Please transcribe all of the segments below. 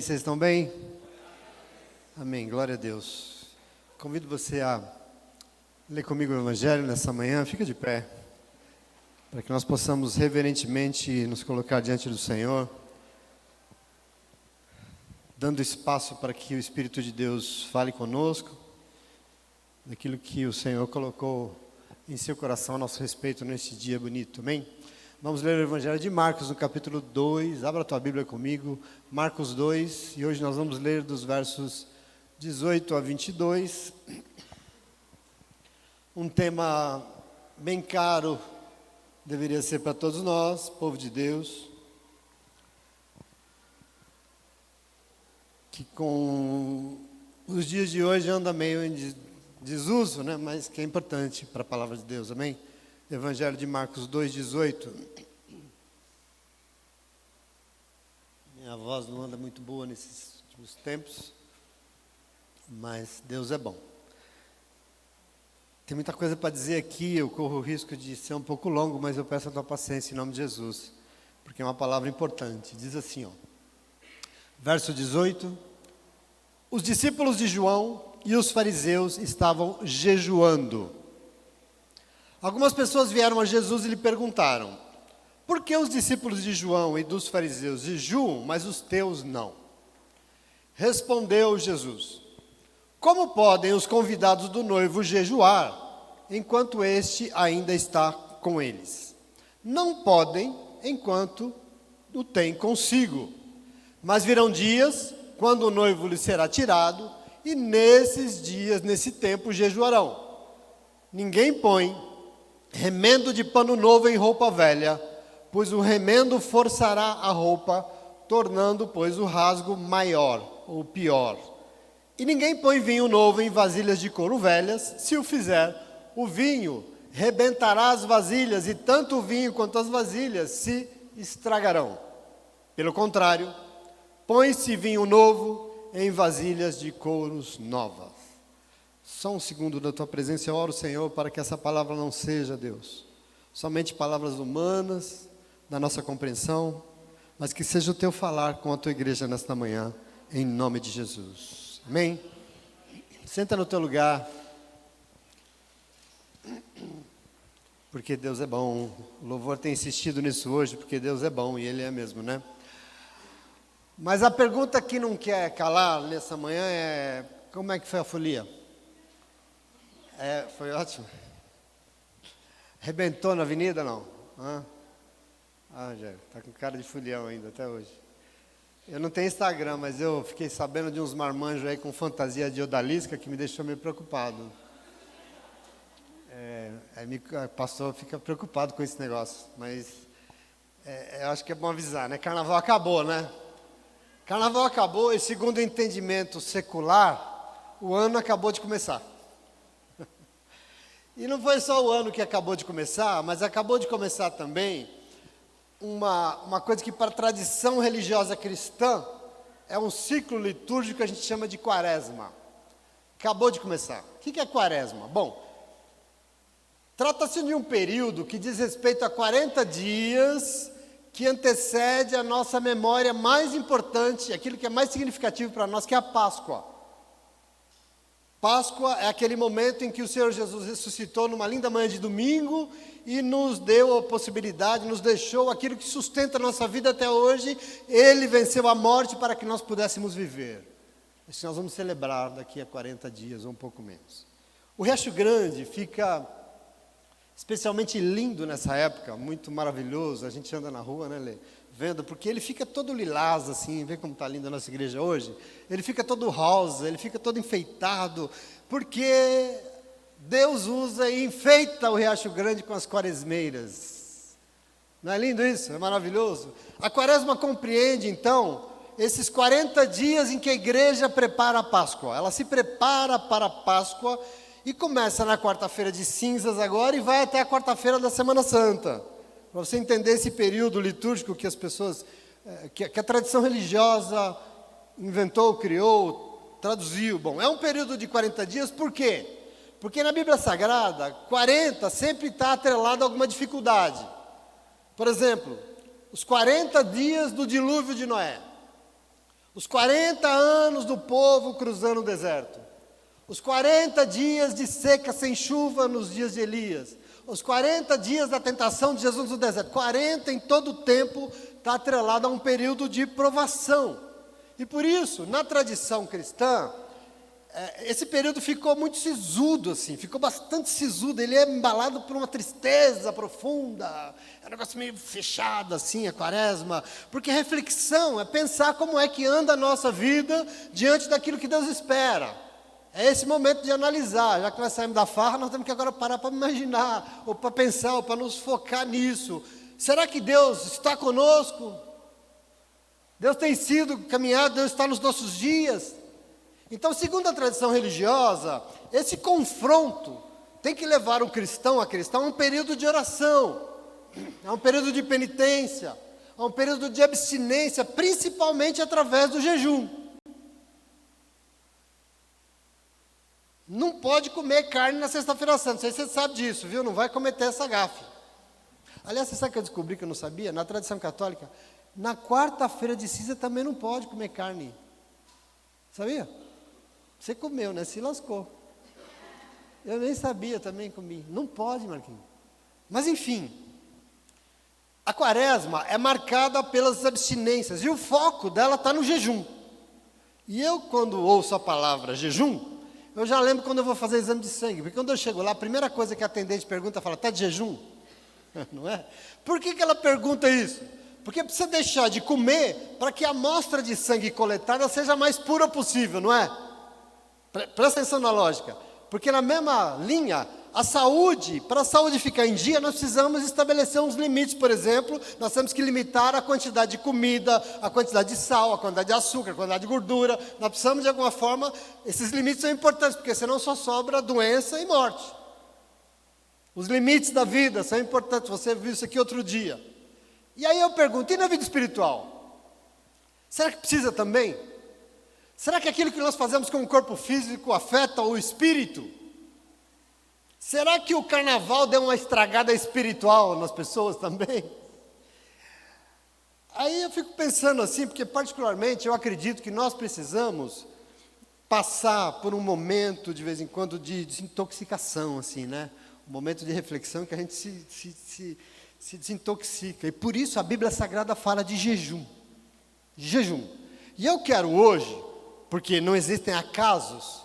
Vocês estão bem? Amém, glória a Deus. Convido você a ler comigo o Evangelho nessa manhã. Fica de pé, para que nós possamos reverentemente nos colocar diante do Senhor, dando espaço para que o Espírito de Deus fale conosco, daquilo que o Senhor colocou em seu coração a nosso respeito neste dia bonito, amém? Vamos ler o Evangelho de Marcos, no capítulo 2, abra a tua Bíblia comigo, Marcos 2, e hoje nós vamos ler dos versos 18 a 22, um tema bem caro, deveria ser para todos nós, povo de Deus, que com os dias de hoje anda meio em desuso, né? Mas que é importante para a palavra de Deus, amém? Evangelho de Marcos 2,18. Minha voz não anda muito boa nesses últimos tempos, mas Deus é bom. Tem muita coisa para dizer aqui, eu corro o risco de ser um pouco longo, mas eu peço a tua paciência em nome de Jesus, porque é uma palavra importante. Diz assim, ó, verso 18: os discípulos de João e os fariseus estavam jejuando. Algumas pessoas vieram a Jesus e lhe perguntaram: por que os discípulos de João e dos fariseus jejuam, mas os teus não? Respondeu Jesus: como podem os convidados do noivo jejuar, enquanto este ainda está com eles? Não podem, enquanto o tem consigo. Mas virão dias, quando o noivo lhe será tirado, e nesses dias, nesse tempo, jejuarão. Ninguém põe remendo de pano novo em roupa velha, pois o remendo forçará a roupa, tornando, pois, o rasgo maior ou pior. E ninguém põe vinho novo em vasilhas de couro velhas. Se o fizer, o vinho rebentará as vasilhas, e tanto o vinho quanto as vasilhas se estragarão. Pelo contrário, põe-se vinho novo em vasilhas de couros novas. Só um segundo da tua presença, eu oro, Senhor, para que essa palavra não seja, Deus, somente palavras humanas, da nossa compreensão, mas que seja o teu falar com a tua igreja nesta manhã, em nome de Jesus. Amém? Senta no teu lugar, porque Deus é bom. O louvor tem insistido nisso hoje, porque Deus é bom, e Ele é mesmo, né? Mas a pergunta que não quer calar nessa manhã é: como é que foi a folia? Foi ótimo. Arrebentou na avenida, não? Já está com cara de folião ainda, até hoje. Eu não tenho Instagram, mas eu fiquei sabendo de uns marmanjos aí com fantasia de odalisca que me deixou meio preocupado. O pastor fica preocupado com esse negócio, mas eu acho que é bom avisar, né? Carnaval acabou, né? Carnaval acabou e, segundo o entendimento secular, o ano acabou de começar. E não foi só o ano que acabou de começar, mas acabou de começar também uma coisa que, para a tradição religiosa cristã, é um ciclo litúrgico que a gente chama de quaresma. Acabou de começar. O que é quaresma? Bom, trata-se de um período que diz respeito a 40 dias que antecede a nossa memória mais importante, aquilo que é mais significativo para nós, que é a Páscoa. Páscoa é aquele momento em que o Senhor Jesus ressuscitou numa linda manhã de domingo e nos deu a possibilidade, nos deixou aquilo que sustenta a nossa vida até hoje. Ele venceu a morte para que nós pudéssemos viver. Isso nós vamos celebrar daqui a 40 dias, ou um pouco menos. O Riacho Grande fica especialmente lindo nessa época, muito maravilhoso. A gente anda na rua, né, Lê? Vendo, porque ele fica todo lilás, assim, vê como está linda a nossa igreja hoje? Ele fica todo rosa, ele fica todo enfeitado, porque Deus usa e enfeita o Riacho Grande com as quaresmeiras. Não é lindo isso? É maravilhoso? A quaresma compreende, então, esses 40 dias em que a igreja prepara a Páscoa. Ela se prepara para a Páscoa e começa na quarta-feira de cinzas agora e vai até a quarta-feira da Semana Santa. Para você entender esse período litúrgico que as pessoas, que a tradição religiosa inventou, criou, traduziu. Bom, é um período de 40 dias, por quê? Porque na Bíblia Sagrada, 40 sempre está atrelado a alguma dificuldade. Por exemplo, os 40 dias do dilúvio de Noé. Os 40 anos do povo cruzando o deserto. Os 40 dias de seca sem chuva nos dias de Elias. Os 40 dias da tentação de Jesus no deserto. 40 em todo o tempo está atrelado a um período de provação. E por isso, na tradição cristã, esse período ficou muito sisudo, assim, ficou bastante sisudo. Ele é embalado por uma tristeza profunda. É um negócio meio fechado, assim, a quaresma. Porque reflexão é pensar como é que anda a nossa vida diante daquilo que Deus espera. É esse momento de analisar. Já que nós saímos da farra, nós temos que agora parar para imaginar, ou para pensar, ou para nos focar nisso. Será que Deus está conosco? Deus tem sido caminhado, Deus está nos nossos dias. Então, segundo a tradição religiosa, esse confronto tem que levar o cristão, a cristã, a um período de oração, a um período de penitência, a um período de abstinência, principalmente através do jejum. Não pode comer carne na sexta-feira santa, não sei se você sabe disso, viu? Não vai cometer essa gafe. Aliás, você sabe que eu descobri que eu não sabia? Na tradição católica, na quarta-feira de cinza também não pode comer carne. Sabia? Você comeu, né? Se lascou. Eu nem sabia, também comi. Não pode, Marquinhos. Mas enfim, a quaresma é marcada pelas abstinências, e o foco dela está no jejum. E eu, quando ouço a palavra jejum, eu já lembro quando eu vou fazer exame de sangue, porque quando eu chego lá, a primeira coisa que a atendente pergunta, fala, está de jejum? Não é? Por que ela pergunta isso? Porque precisa deixar de comer para que a amostra de sangue coletada seja a mais pura possível, não é? Presta atenção na lógica. Porque na mesma linha, a saúde, para a saúde ficar em dia, nós precisamos estabelecer uns limites, por exemplo, nós temos que limitar a quantidade de comida, a quantidade de sal, a quantidade de açúcar, a quantidade de gordura. Nós precisamos, de alguma forma, esses limites são importantes, porque senão só sobra doença e morte. Os limites da vida são importantes, você viu isso aqui outro dia. E aí eu pergunto, e na vida espiritual? Será que precisa também? Será que aquilo que nós fazemos com o corpo físico afeta o espírito? Será que o carnaval deu uma estragada espiritual nas pessoas também? Aí eu fico pensando assim, porque particularmente eu acredito que nós precisamos passar por um momento, de vez em quando, de desintoxicação, assim, né? Um momento de reflexão que a gente se desintoxica. E por isso a Bíblia Sagrada fala de jejum. Jejum. E eu quero hoje, porque não existem acasos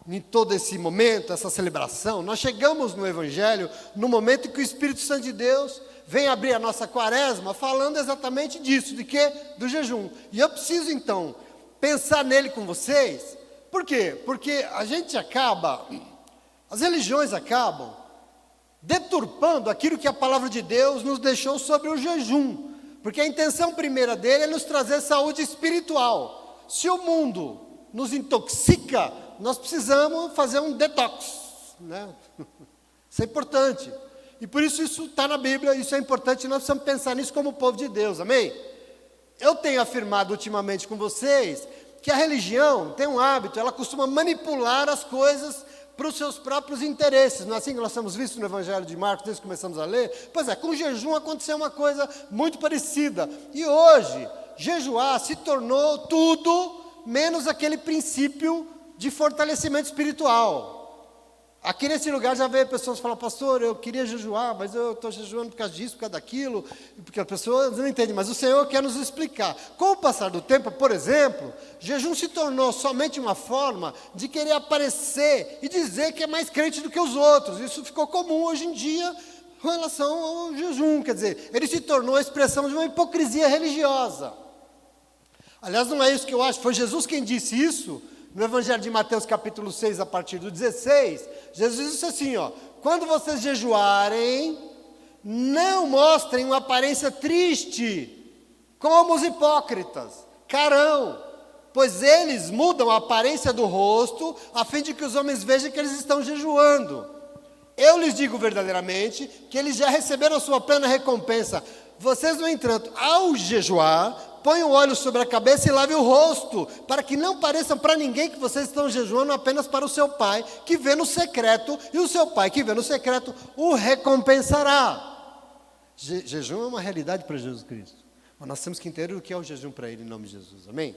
em todo esse momento, essa celebração, nós chegamos no Evangelho no momento em que o Espírito Santo de Deus vem abrir a nossa quaresma, falando exatamente disso, de quê? Do jejum. E eu preciso então pensar nele com vocês. Por quê? Porque a gente acaba, as religiões acabam deturpando aquilo que a palavra de Deus nos deixou sobre o jejum. Porque a intenção primeira dele é nos trazer saúde espiritual. Se o mundo nos intoxica, nós precisamos fazer um detox, né? Isso é importante. E por isso está na Bíblia, isso é importante, e nós precisamos pensar nisso como povo de Deus, amém? Eu tenho afirmado ultimamente com vocês que a religião tem um hábito, ela costuma manipular as coisas para os seus próprios interesses. Não é assim que nós temos visto no Evangelho de Marcos, desde que começamos a ler? Pois é, com o jejum aconteceu uma coisa muito parecida. E hoje, jejuar se tornou tudo menos aquele princípio de fortalecimento espiritual. Aqui nesse lugar já veio pessoas falar, pastor, eu queria jejuar, mas eu estou jejuando por causa disso, por causa daquilo, porque as pessoas não entendem, mas o Senhor quer nos explicar. Com o passar do tempo, por exemplo, jejum se tornou somente uma forma de querer aparecer e dizer que é mais crente do que os outros. Isso ficou comum hoje em dia com relação ao jejum, quer dizer, ele se tornou a expressão de uma hipocrisia religiosa. Aliás, não é isso que eu acho, foi Jesus quem disse isso. No Evangelho de Mateus capítulo 6, a partir do 16, Jesus disse assim, ó, quando vocês jejuarem, não mostrem uma aparência triste, como os hipócritas, carão, pois eles mudam a aparência do rosto, a fim de que os homens vejam que eles estão jejuando. Eu lhes digo verdadeiramente, que eles já receberam a sua plena recompensa. Vocês, no entanto, ao jejuar, põe o óleo sobre a cabeça e lave o rosto, para que não pareça para ninguém que vocês estão jejuando apenas para o seu Pai, que vê no secreto, e o seu Pai que vê no secreto o recompensará. Jejum é uma realidade para Jesus Cristo, mas nós temos que entender o que é o jejum para Ele, em nome de Jesus, amém?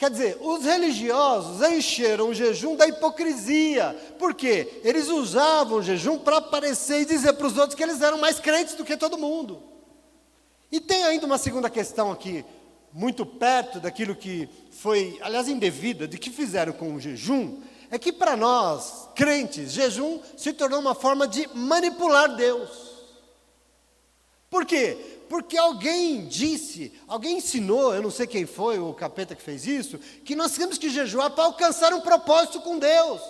Quer dizer, os religiosos encheram o jejum da hipocrisia. Por quê? Eles usavam o jejum para aparecer e dizer para os outros que eles eram mais crentes do que todo mundo. E tem ainda uma segunda questão aqui, muito perto daquilo que foi, aliás, indevida, de que fizeram com o jejum, é que para nós, crentes, jejum se tornou uma forma de manipular Deus. Por quê? Porque alguém disse, alguém ensinou, eu não sei quem foi, o capeta que fez isso, que nós temos que jejuar para alcançar um propósito com Deus.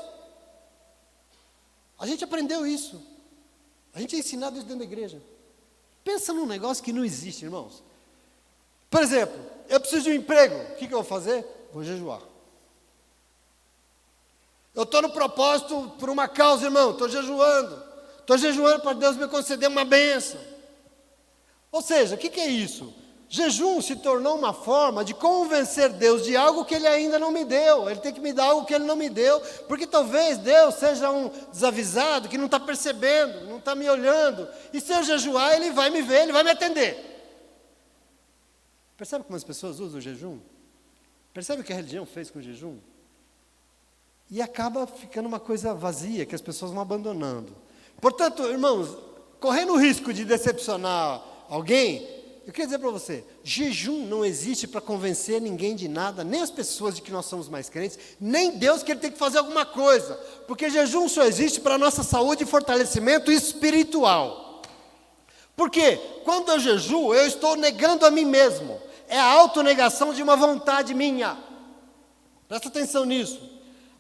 A gente aprendeu isso. A gente é ensinado isso dentro da igreja. Pensa num negócio que não existe, irmãos. Por exemplo, eu preciso de um emprego, o que eu vou fazer? Vou jejuar. Eu estou no propósito por uma causa, irmão, estou jejuando. Estou jejuando para Deus me conceder uma bênção. Ou seja, o que é isso? Jejum se tornou uma forma de convencer Deus de algo que Ele ainda não me deu. Ele tem que me dar algo que Ele não me deu, porque talvez Deus seja um desavisado que não está percebendo, não está me olhando. E se eu jejuar, Ele vai me ver, Ele vai me atender. Percebe como as pessoas usam o jejum? Percebe o que a religião fez com o jejum? E acaba ficando uma coisa vazia, que as pessoas vão abandonando. Portanto, irmãos, correndo o risco de decepcionar alguém, eu queria dizer para você, jejum não existe para convencer ninguém de nada, nem as pessoas de que nós somos mais crentes, nem Deus que Ele tem que fazer alguma coisa, porque jejum só existe para a nossa saúde e fortalecimento espiritual. Por quê? Quando eu jejuo, eu estou negando a mim mesmo, é a autonegação de uma vontade minha. Presta atenção nisso.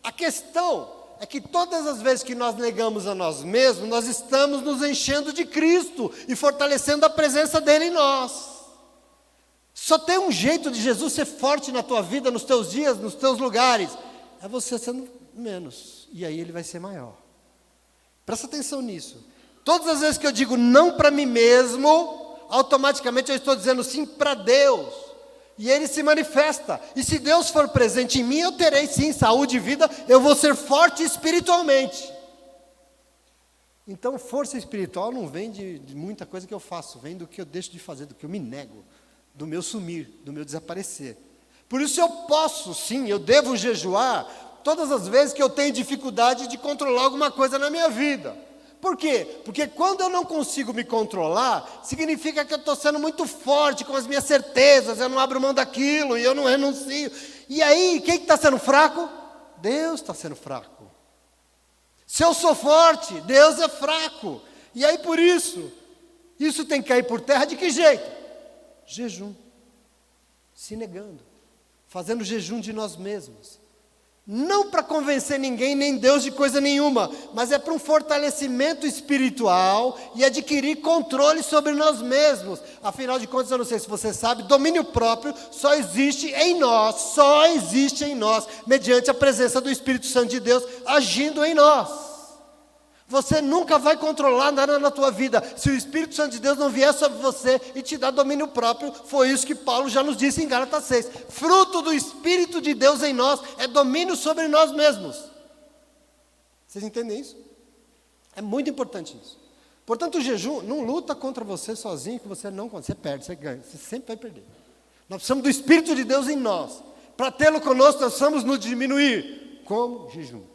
A questão é que todas as vezes que nós negamos a nós mesmos, nós estamos nos enchendo de Cristo e fortalecendo a presença dEle em nós. Só tem um jeito de Jesus ser forte na tua vida, nos teus dias, nos teus lugares, é você sendo menos, e aí Ele vai ser maior. Presta atenção nisso. Todas as vezes que eu digo não para mim mesmo, automaticamente eu estou dizendo sim para Deus. E Ele se manifesta. E se Deus for presente em mim, eu terei sim saúde e vida, eu vou ser forte espiritualmente. Então, força espiritual não vem de muita coisa que eu faço, vem do que eu deixo de fazer, do que eu me nego, do meu sumir, do meu desaparecer. Por isso eu posso, sim, eu devo jejuar todas as vezes que eu tenho dificuldade de controlar alguma coisa na minha vida. Por quê? Porque quando eu não consigo me controlar, significa que eu estou sendo muito forte com as minhas certezas, eu não abro mão daquilo e eu não renuncio. E aí, quem está sendo fraco? Deus está sendo fraco. Se eu sou forte, Deus é fraco. E aí por isso tem que cair por terra de que jeito? Jejum. Se negando. Fazendo jejum de nós mesmos. Não para convencer ninguém, nem Deus de coisa nenhuma, mas é para um fortalecimento espiritual e adquirir controle sobre nós mesmos. Afinal de contas, eu não sei se você sabe, domínio próprio só existe em nós, mediante a presença do Espírito Santo de Deus agindo em nós. Você nunca vai controlar nada na tua vida, se o Espírito Santo de Deus não vier sobre você e te dar domínio próprio. Foi isso que Paulo já nos disse em Gálatas 6. Fruto do Espírito de Deus em nós é domínio sobre nós mesmos. Vocês entendem isso? É muito importante isso. Portanto, o jejum não luta contra você sozinho, que você não consegue. Você perde, você ganha, você sempre vai perder. Nós precisamos do Espírito de Deus em nós. Para tê-lo conosco, nós precisamos nos diminuir. Como? Jejum.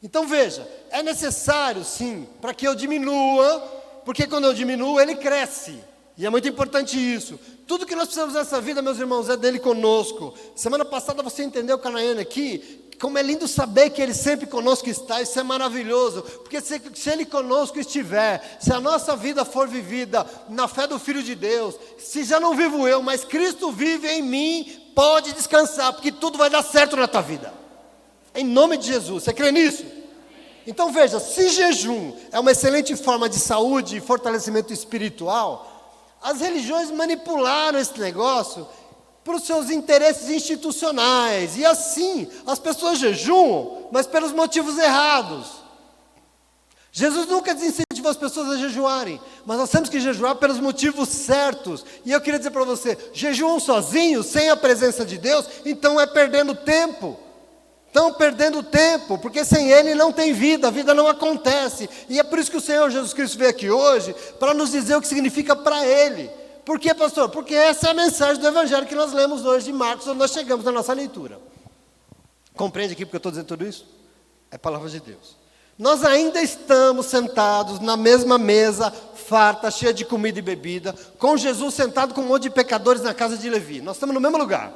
Então veja, é necessário sim, para que eu diminua, porque quando eu diminuo, Ele cresce. E é muito importante isso. Tudo que nós precisamos nessa vida, meus irmãos, é dEle conosco. Semana passada você entendeu, Canaã, aqui, como é lindo saber que Ele sempre conosco está. Isso é maravilhoso, porque se Ele conosco estiver, se a nossa vida for vivida na fé do Filho de Deus, se já não vivo eu, mas Cristo vive em mim, pode descansar, porque tudo vai dar certo na tua vida. Em nome de Jesus, você crê nisso? Então veja, se jejum é uma excelente forma de saúde e fortalecimento espiritual, as religiões manipularam esse negócio para os seus interesses institucionais. E assim, as pessoas jejuam, mas pelos motivos errados. Jesus nunca desincentivou as pessoas a jejuarem, mas nós temos que jejuar pelos motivos certos. E eu queria dizer para você, jejuam sozinhos, sem a presença de Deus, então é perdendo tempo. Estão perdendo tempo, porque sem Ele não tem vida, a vida não acontece. E é por isso que o Senhor Jesus Cristo veio aqui hoje, para nos dizer o que significa para Ele. Por quê, pastor? Porque essa é a mensagem do Evangelho que nós lemos hoje de Marcos, onde nós chegamos na nossa leitura. Compreende aqui porque eu estou dizendo tudo isso? É palavra de Deus. Nós ainda estamos sentados na mesma mesa, farta, cheia de comida e bebida, com Jesus sentado com um monte de pecadores na casa de Levi. Nós estamos no mesmo lugar,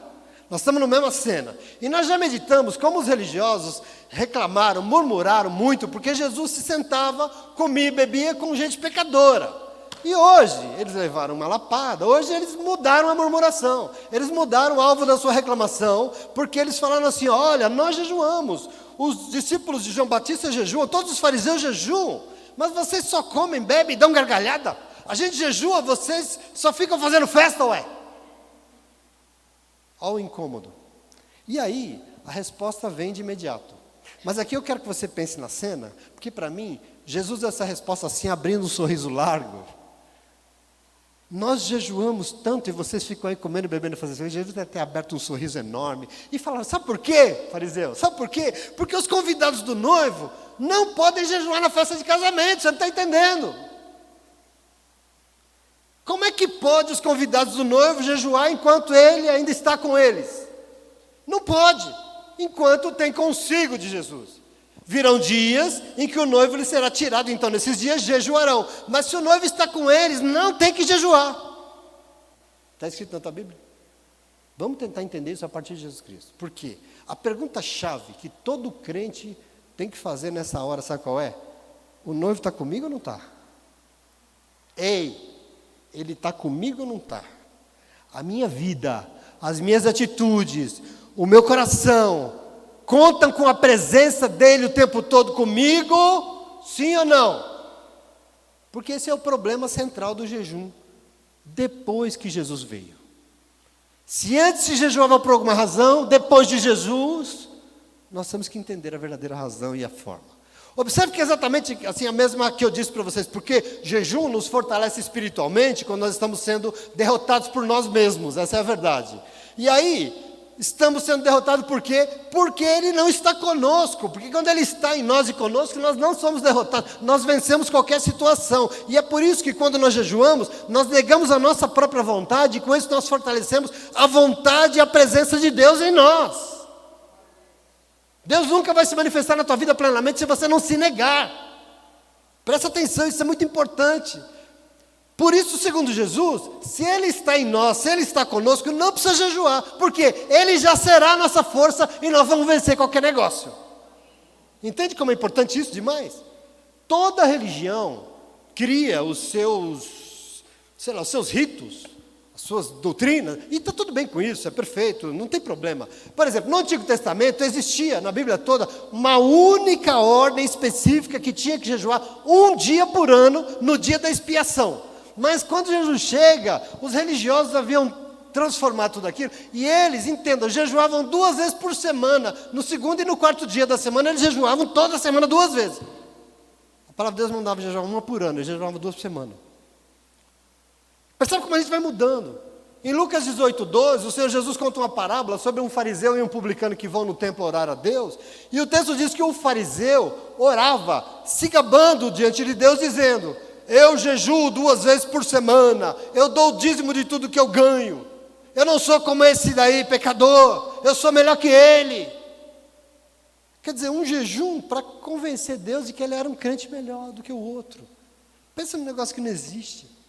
nós estamos na mesma cena. E nós já meditamos como os religiosos reclamaram, murmuraram muito, porque Jesus se sentava, comia e bebia com gente pecadora. E hoje, eles levaram uma lapada, hoje eles mudaram a murmuração, eles mudaram o alvo da sua reclamação, porque eles falaram assim, olha, nós jejuamos, os discípulos de João Batista jejuam, todos os fariseus jejuam, mas vocês só comem, bebem e dão gargalhada, a gente jejua, vocês só ficam fazendo festa, ué. Olha o incômodo. E aí, a resposta vem de imediato. Mas aqui eu quero que você pense na cena, porque para mim, Jesus deu essa resposta assim, abrindo um sorriso largo. Nós jejuamos tanto e vocês ficam aí comendo, bebendo e fazendo isso. Jesus deve ter aberto um sorriso enorme e falaram, sabe por quê, fariseu? Sabe por quê? Porque os convidados do noivo não podem jejuar na festa de casamento, você não está entendendo. Como é que pode os convidados do noivo jejuar enquanto ele ainda está com eles? Não pode, enquanto tem consigo de Jesus. Virão dias em que o noivo lhe será tirado, então nesses dias jejuarão. Mas se o noivo está com eles, não tem que jejuar. Está escrito na tua Bíblia? Vamos tentar entender isso a partir de Jesus Cristo. Por quê? A pergunta-chave que todo crente tem que fazer nessa hora, sabe qual é? O noivo está comigo ou não está? Ei, ele está comigo ou não está? A minha vida, as minhas atitudes, o meu coração, contam com a presença dele o tempo todo comigo? Sim ou não? Porque esse é o problema central do jejum. Depois que Jesus veio. Se antes se jejuava por alguma razão, depois de Jesus, nós temos que entender a verdadeira razão e a forma. Observe que é exatamente assim a mesma que eu disse para vocês, porque jejum nos fortalece espiritualmente quando nós estamos sendo derrotados por nós mesmos, essa é a verdade. E aí, estamos sendo derrotados por quê? Porque Ele não está conosco, porque quando Ele está em nós e conosco, nós não somos derrotados, nós vencemos qualquer situação, e é por isso que quando nós jejuamos, nós negamos a nossa própria vontade, e com isso nós fortalecemos a vontade e a presença de Deus em nós. Deus nunca vai se manifestar na tua vida plenamente se você não se negar. Presta atenção, isso é muito importante. Por isso, segundo Jesus, se Ele está em nós, se Ele está conosco, não precisa jejuar, porque Ele já será a nossa força e nós vamos vencer qualquer negócio. Entende como é importante isso demais? Toda religião cria os seus, os seus ritos, as suas doutrinas, e está tudo bem com isso, é perfeito, não tem problema. Por exemplo, no Antigo Testamento existia, na Bíblia toda, uma única ordem específica que tinha que jejuar um dia por ano, no dia da expiação. Mas quando Jesus chega, os religiosos haviam transformado tudo aquilo, e eles, entendam, jejuavam 2 vezes por semana, no segundo e no quarto dia da semana, eles jejuavam toda semana 2 vezes. A palavra de Deus não dava jejuar uma por ano, eles jejuavam 2 por semana. Percebe como a gente vai mudando. Em Lucas 18:12, o Senhor Jesus conta uma parábola sobre um fariseu e um publicano que vão no templo orar a Deus, e o texto diz que o fariseu orava, se gabando diante de Deus, dizendo, eu jejuo 2 vezes por semana, eu dou o dízimo de tudo que eu ganho, eu não sou como esse daí, pecador, eu sou melhor que ele. Quer dizer, um jejum para convencer Deus de que ele era um crente melhor do que o outro. Pensa num negócio que não existe.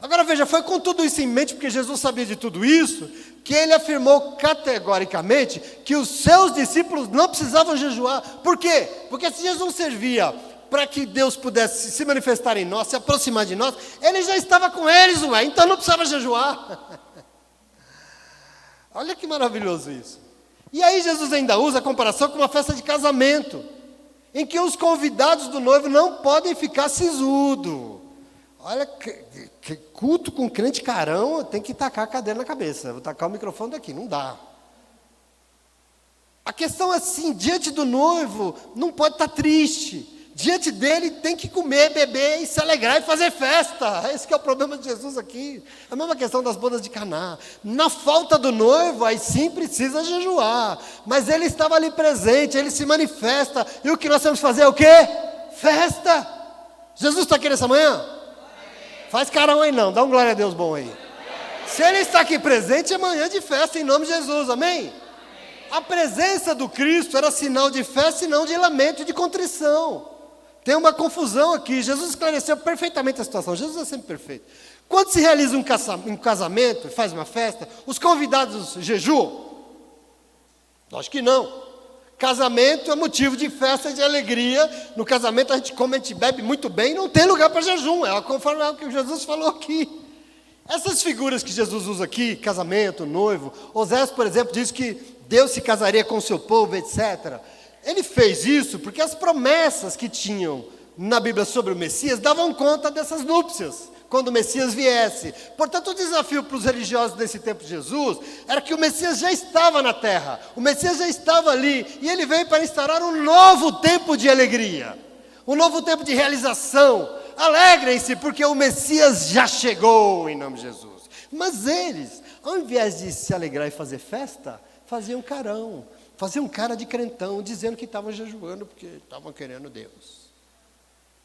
Agora veja, foi com tudo isso em mente, porque Jesus sabia de tudo isso, que ele afirmou categoricamente que os seus discípulos não precisavam jejuar. Por quê? Porque se Jesus servia para que Deus pudesse se manifestar em nós, se aproximar de nós, ele já estava com eles, então não precisava jejuar. Olha que maravilhoso isso. E aí Jesus ainda usa a comparação com uma festa de casamento, em que os convidados do noivo não podem ficar sisudo. Olha, que culto com crente carão, tem que tacar a cadeira na cabeça, vou tacar o microfone daqui, não dá. A questão é assim, diante do noivo, não pode estar triste. Diante dele tem que comer, beber e se alegrar e fazer festa. Esse que é o problema de Jesus aqui. A mesma questão das bodas de Caná. Na falta do noivo, aí sim precisa jejuar. Mas ele estava ali presente, ele se manifesta. E o que nós temos que fazer é o quê? Festa. Jesus está aqui nessa manhã? Faz carão aí não, dá um glória a Deus bom aí. Se Ele está aqui presente, é manhã de festa em nome de Jesus, amém? A presença do Cristo era sinal de festa e não de lamento e de contrição. Tem uma confusão aqui. Jesus esclareceu perfeitamente a situação. Jesus é sempre perfeito. Quando se realiza um casamento, faz uma festa, os convidados jejuam? Acho que não. Casamento é motivo de festa e de alegria. No casamento a gente come, a gente bebe muito bem, não tem lugar para jejum. É conforme o que Jesus falou aqui. Essas figuras que Jesus usa aqui, casamento, noivo, Osés, por exemplo, diz que Deus se casaria com o seu povo, etc. Ele fez isso porque as promessas que tinham na Bíblia sobre o Messias davam conta dessas núpcias, quando o Messias viesse. Portanto, o desafio para os religiosos desse tempo de Jesus era que o Messias já estava na terra, o Messias já estava ali, e ele veio para instaurar um novo tempo de alegria, um novo tempo de realização. Alegrem-se, porque o Messias já chegou, em nome de Jesus. Mas eles, ao invés de se alegrar e fazer festa, faziam carão, faziam cara de crentão, dizendo que estavam jejuando, porque estavam querendo Deus.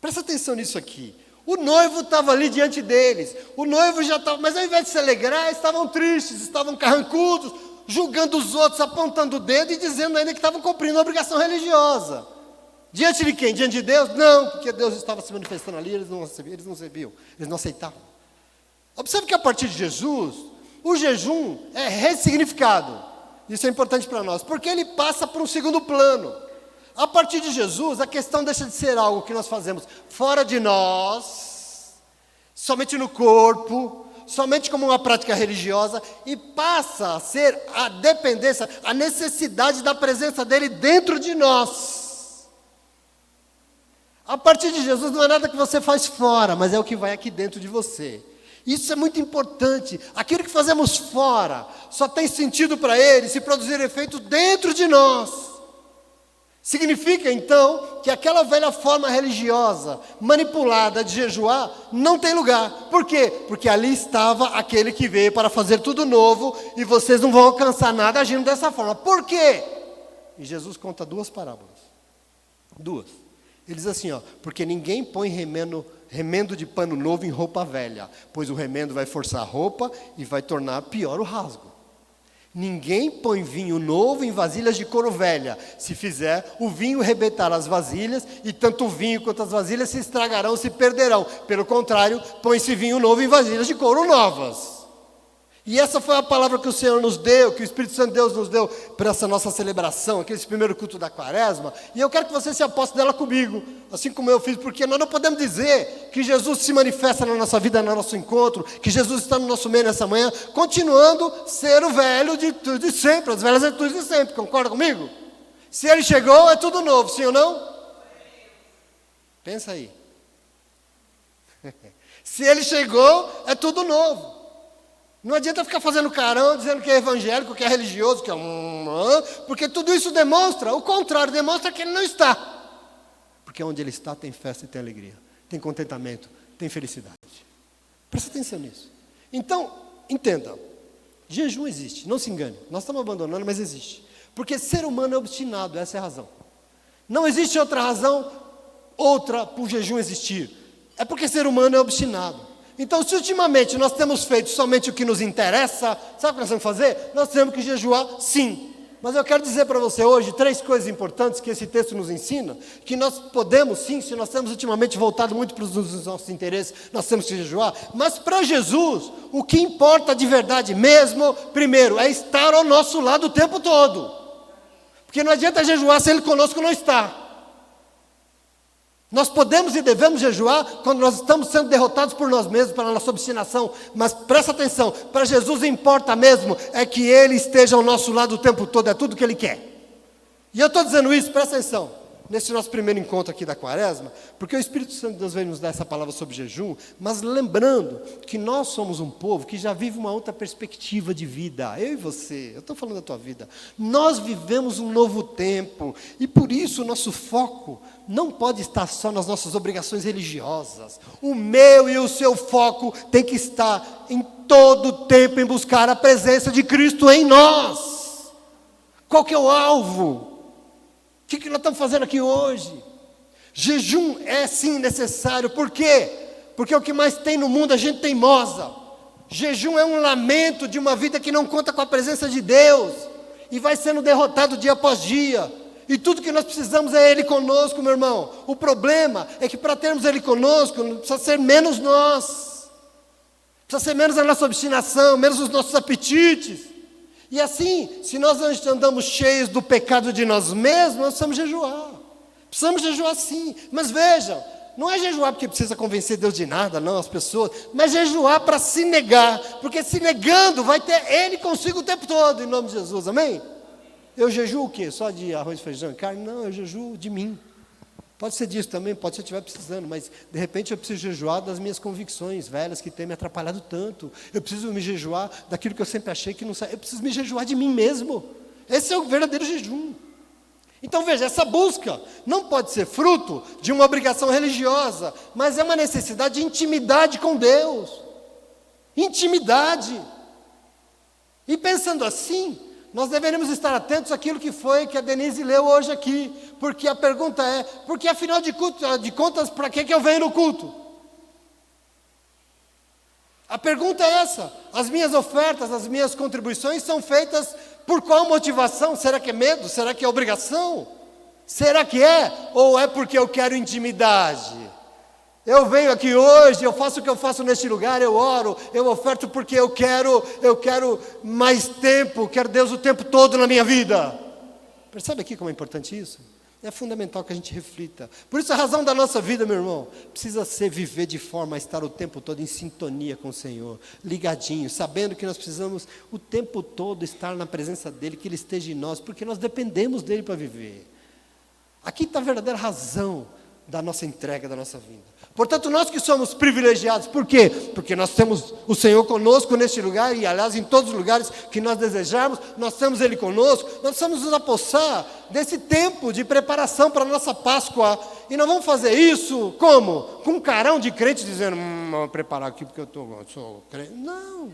Presta atenção nisso aqui. O noivo estava ali diante deles, o noivo já estava, mas ao invés de se alegrar, estavam tristes, estavam carrancudos, julgando os outros, apontando o dedo e dizendo ainda que estavam cumprindo a obrigação religiosa. Diante de quem? Diante de Deus? Não, porque Deus estava se manifestando ali, eles não recebiam, eles não aceitavam. Observe que a partir de Jesus, o jejum é ressignificado. Isso é importante para nós, porque ele passa por um segundo plano. A partir de Jesus, a questão deixa de ser algo que nós fazemos fora de nós, somente no corpo, somente como uma prática religiosa, e passa a ser a dependência, a necessidade da presença dele dentro de nós. A partir de Jesus não é nada que você faz fora, mas é o que vai aqui dentro de você. Isso é muito importante. Aquilo que fazemos fora só tem sentido para ele se produzir efeito dentro de nós. Significa então que aquela velha forma religiosa manipulada de jejuar não tem lugar. Por quê? Porque ali estava aquele que veio para fazer tudo novo e vocês não vão alcançar nada agindo dessa forma. Por quê? E Jesus conta duas parábolas. Duas. Ele diz assim, porque ninguém põe remendo de pano novo em roupa velha, pois o remendo vai forçar a roupa e vai tornar pior o rasgo. Ninguém põe vinho novo em vasilhas de couro velha. Se fizer, o vinho rebentará as vasilhas, e tanto o vinho quanto as vasilhas se estragarão, se perderão. Pelo contrário, põe-se vinho novo em vasilhas de couro novas. E essa foi a palavra que o Senhor nos deu, que o Espírito Santo de Deus nos deu para essa nossa celebração, aquele primeiro culto da Quaresma. E eu quero que você se aposte dela comigo, assim como eu fiz, porque nós não podemos dizer que Jesus se manifesta na nossa vida, no nosso encontro, que Jesus está no nosso meio nessa manhã, continuando a ser o velho de sempre, as velhas atitudes de sempre. Concorda comigo? Se ele chegou, é tudo novo, sim ou não? Pensa aí. Se ele chegou, é tudo novo. Não adianta ficar fazendo carão, dizendo que é evangélico, que é religioso, que é porque tudo isso demonstra o contrário, demonstra que ele não está. Porque onde ele está tem festa e tem alegria, tem contentamento, tem felicidade. Presta atenção nisso. Então, entenda, jejum existe, não se engane, nós estamos abandonando, mas existe. Porque ser humano é obstinado, essa é a razão. Não existe outra razão, outra para o jejum existir. É porque ser humano é obstinado. Então, se ultimamente nós temos feito somente o que nos interessa, sabe o que nós vamos fazer? Nós temos que jejuar, sim. Mas eu quero dizer para você hoje 3 coisas importantes que esse texto nos ensina, que nós podemos sim, se nós temos ultimamente voltado muito para os nossos interesses, nós temos que jejuar. Mas para Jesus, o que importa de verdade mesmo, primeiro, é estar ao nosso lado o tempo todo. Porque não adianta jejuar se Ele conosco não está. Nós podemos e devemos jejuar quando nós estamos sendo derrotados por nós mesmos, pela nossa obstinação. Mas presta atenção, para Jesus importa mesmo é que Ele esteja ao nosso lado o tempo todo, é tudo que Ele quer. E eu estou dizendo isso, presta atenção, nesse nosso primeiro encontro aqui da Quaresma, porque o Espírito Santo de Deus veio nos dar essa palavra sobre jejum, mas lembrando que nós somos um povo que já vive uma outra perspectiva de vida. Eu e você, eu estou falando da tua vida. Nós vivemos um novo tempo, e por isso o nosso foco não pode estar só nas nossas obrigações religiosas. O meu e o seu foco tem que estar em todo o tempo em buscar a presença de Cristo em nós. Qual que é o alvo? O que nós estamos fazendo aqui hoje? Jejum é sim necessário. Por quê? Porque o que mais tem no mundo é gente teimosa, Jejum é um lamento de uma vida que não conta com a presença de Deus, e vai sendo derrotado dia após dia. E tudo que nós precisamos é Ele conosco, meu irmão. O problema é que para termos Ele conosco, precisa ser menos nós. Precisa ser menos a nossa obstinação, menos os nossos apetites. E assim, se nós andamos cheios do pecado de nós mesmos, nós precisamos jejuar. Precisamos jejuar sim. Mas vejam, não é jejuar porque precisa convencer Deus de nada, não, as pessoas. Mas jejuar para se negar. Porque se negando, vai ter Ele consigo o tempo todo, em nome de Jesus, amém? Eu jejuo o quê? Só de arroz, feijão e carne? Não, eu jejuo de mim. Pode ser disso também, pode ser que eu estiver precisando, mas de repente eu preciso jejuar das minhas convicções velhas que têm me atrapalhado tanto. Eu preciso me jejuar daquilo que eu sempre achei que não sai. Eu preciso me jejuar de mim mesmo. Esse é o verdadeiro jejum. Então veja, essa busca não pode ser fruto de uma obrigação religiosa, mas é uma necessidade de intimidade com Deus. Intimidade. E pensando assim, nós deveríamos estar atentos àquilo que a Denise leu hoje aqui, porque a pergunta é, porque afinal de contas, para que eu venho no culto? A pergunta é essa, as minhas ofertas, as minhas contribuições são feitas por qual motivação? Será que é medo? Será que é obrigação? Será que é? Ou é porque eu quero intimidade? Eu venho aqui hoje, eu faço o que eu faço neste lugar, eu oro, eu oferto porque eu quero mais tempo, quero Deus o tempo todo na minha vida. Percebe aqui como é importante isso? É fundamental que a gente reflita. Por isso a razão da nossa vida, meu irmão, precisa ser viver de forma a estar o tempo todo em sintonia com o Senhor, ligadinho, sabendo que nós precisamos o tempo todo estar na presença dEle, que Ele esteja em nós, porque nós dependemos dEle para viver. Aqui está a verdadeira razão da nossa entrega, da nossa vida. Portanto, nós que somos privilegiados, por quê? Porque nós temos o Senhor conosco neste lugar, e aliás em todos os lugares que nós desejarmos, nós temos Ele conosco, nós precisamos nos apossar desse tempo de preparação para a nossa Páscoa, e nós vamos fazer isso, como? Com um carão de crente dizendo, vou preparar aqui porque eu sou crente. Não,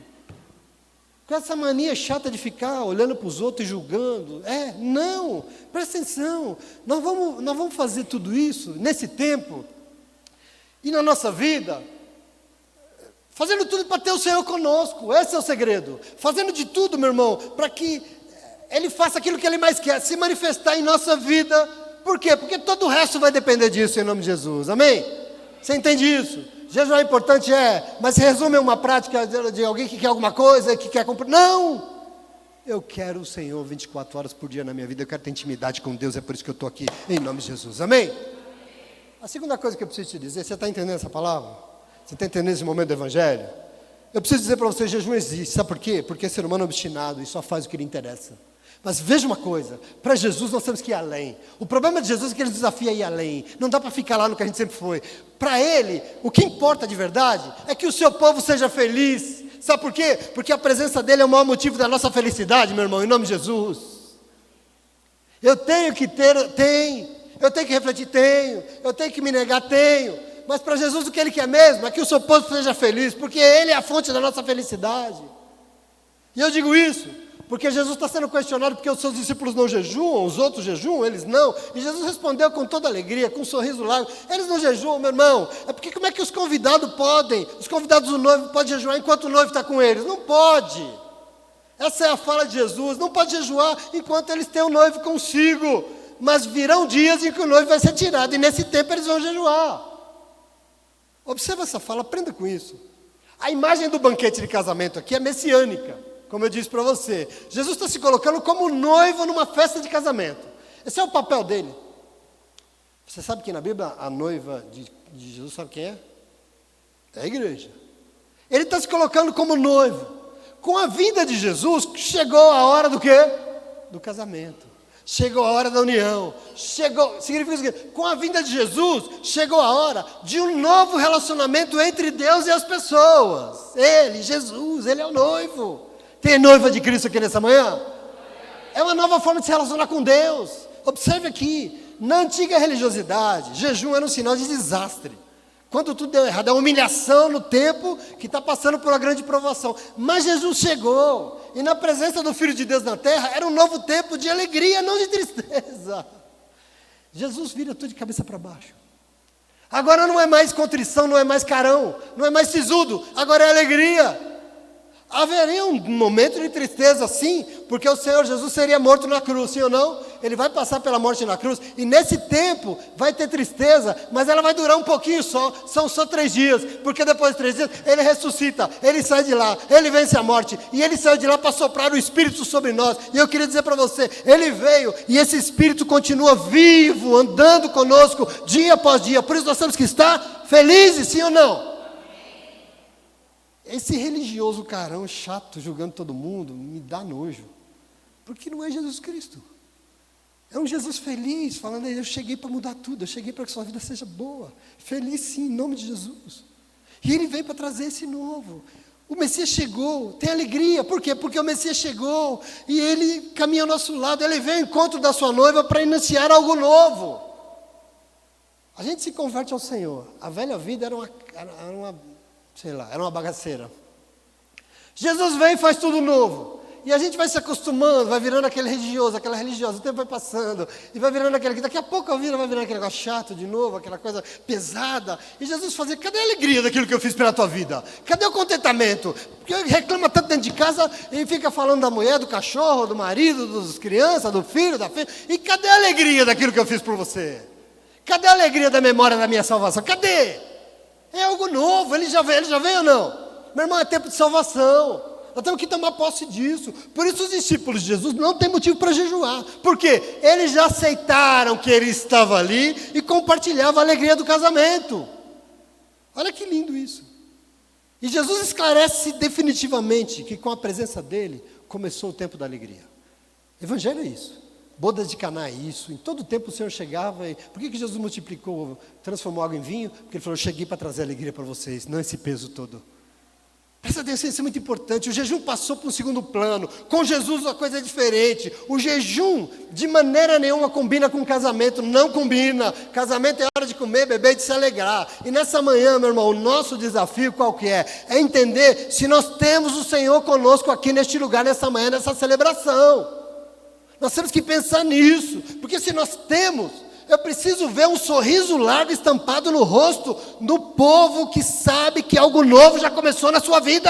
com essa mania chata de ficar olhando para os outros e julgando, não, presta atenção, nós vamos fazer tudo isso nesse tempo, e na nossa vida, fazendo tudo para ter o Senhor conosco, esse é o segredo, fazendo de tudo, meu irmão, para que Ele faça aquilo que Ele mais quer, se manifestar em nossa vida. Por quê? Porque todo o resto vai depender disso, em nome de Jesus, amém? Você entende isso? Jejuar é importante, mas resume uma prática de alguém que quer alguma coisa, que quer comprar, não! Eu quero o Senhor 24 horas por dia na minha vida, eu quero ter intimidade com Deus, é por isso que eu estou aqui, em nome de Jesus, amém? A segunda coisa que eu preciso te dizer, você está entendendo essa palavra? Você está entendendo esse momento do Evangelho? Eu preciso dizer para você, jejum existe, sabe por quê? Porque é ser humano obstinado e só faz o que lhe interessa. Mas veja uma coisa, para Jesus nós temos que ir além. O problema de Jesus é que Ele desafia a ir além. Não dá para ficar lá no que a gente sempre foi. Para Ele, o que importa de verdade é que o seu povo seja feliz. Sabe por quê? Porque a presença dEle é o maior motivo da nossa felicidade, meu irmão, em nome de Jesus. Eu tenho que ter, eu tenho que refletir, eu tenho que me negar, mas para Jesus o que Ele quer mesmo é que o seu povo seja feliz, porque Ele é a fonte da nossa felicidade. E eu digo isso porque Jesus está sendo questionado porque os seus discípulos não jejuam, os outros jejuam, eles não, e Jesus respondeu com toda alegria, com um sorriso largo, eles não jejuam, meu irmão, é porque como é que os convidados do noivo podem jejuar enquanto o noivo está com eles? Não pode. Essa é a fala de Jesus, não pode jejuar enquanto eles têm o noivo consigo, mas virão dias em que o noivo vai ser tirado, e nesse tempo eles vão jejuar. Observa essa fala, aprenda com isso. A imagem do banquete de casamento aqui é messiânica, como eu disse para você. Jesus está se colocando como noivo numa festa de casamento. Esse é o papel dele. Você sabe que na Bíblia a noiva de Jesus, sabe quem é? É a igreja. Ele está se colocando como noivo. Com a vinda de Jesus, chegou a hora do quê? Do casamento. Chegou a hora da união. Significa o seguinte: com a vinda de Jesus, chegou a hora de um novo relacionamento entre Deus e as pessoas. Ele, Jesus, Ele é o noivo. Tem noiva de Cristo aqui nessa manhã? É uma nova forma de se relacionar com Deus. Observe aqui, na antiga religiosidade, jejum era um sinal de desastre. Quando tudo deu errado, é uma humilhação no tempo que está passando por uma grande provação. Mas Jesus chegou, e na presença do Filho de Deus na terra, era um novo tempo de alegria, não de tristeza. Jesus vira tudo de cabeça para baixo. Agora não é mais contrição, não é mais carão, não é mais sisudo, agora é alegria. Haveria um momento de tristeza, sim, porque o Senhor Jesus seria morto na cruz, sim ou não? Ele vai passar pela morte na cruz, e nesse tempo vai ter tristeza, mas ela vai durar um pouquinho só, são só 3 dias, porque depois de 3 dias ele ressuscita, ele sai de lá, ele vence a morte, e ele saiu de lá para soprar o Espírito sobre nós. E eu queria dizer para você, ele veio, e esse Espírito continua vivo, andando conosco, dia após dia, por isso nós temos que estar felizes, sim ou não? Esse religioso carão chato, julgando todo mundo, me dá nojo. Porque não é Jesus Cristo. É um Jesus feliz, falando, eu cheguei para mudar tudo, eu cheguei para que sua vida seja boa. Feliz sim, em nome de Jesus. E ele veio para trazer esse novo. O Messias chegou, tem alegria. Por quê? Porque o Messias chegou e ele caminha ao nosso lado. Ele veio ao encontro da sua noiva para iniciar algo novo. A gente se converte ao Senhor. A velha vida era uma bagaceira. Jesus vem e faz tudo novo. E a gente vai se acostumando, vai virando aquele religioso, aquela religiosa. O tempo vai passando e vai virando aquele que daqui a pouco a vida vai virando aquele negócio chato de novo, aquela coisa pesada. E Jesus fazia, cadê a alegria daquilo que eu fiz pela tua vida? Cadê o contentamento? Porque reclama tanto dentro de casa e fica falando da mulher, do cachorro, do marido, das crianças, do filho, da filha. E cadê a alegria daquilo que eu fiz por você? Cadê a alegria da memória da minha salvação? Cadê? É algo novo, ele já veio ou não? Meu irmão, é tempo de salvação. Nós temos que tomar posse disso. Por isso os discípulos de Jesus não têm motivo para jejuar. Por quê? Eles já aceitaram que ele estava ali e compartilhavam a alegria do casamento. Olha que lindo isso. E Jesus esclarece definitivamente que com a presença dele começou o tempo da alegria. Evangelho é isso. Bodas de Caná é isso. Em todo tempo o Senhor chegava e... Por que Jesus multiplicou, transformou água em vinho? Porque ele falou, eu cheguei para trazer alegria para vocês, não esse peso todo. Presta atenção, isso é muito importante. O jejum passou para um segundo plano. Com Jesus a coisa é diferente. O jejum de maneira nenhuma combina com casamento, não combina. Casamento é hora de comer, beber e de se alegrar. E nessa manhã, meu irmão, o nosso desafio qual que é? É entender se nós temos o Senhor conosco aqui neste lugar, nessa manhã, nessa celebração. Nós temos que pensar nisso, porque se nós temos, eu preciso ver um sorriso largo estampado no rosto do povo que sabe que algo novo já começou na sua vida.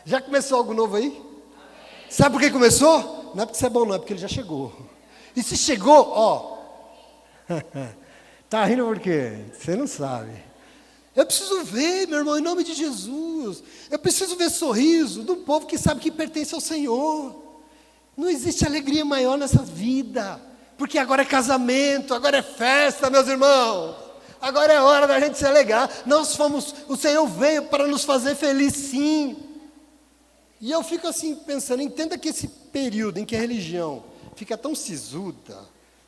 Já começou algo novo aí? Sabe por que começou? Não é porque você é bom, não, é porque ele já chegou. E se chegou, ó, tá rindo por quê? Você não sabe. Eu preciso ver, meu irmão, em nome de Jesus. Eu preciso ver sorriso do povo que sabe que pertence ao Senhor. Não existe alegria maior nessa vida. Porque agora é casamento, agora é festa, meus irmãos. Agora é hora da gente se alegrar. O Senhor veio para nos fazer feliz, sim. E eu fico assim pensando, entenda que esse período em que a religião fica tão sisuda,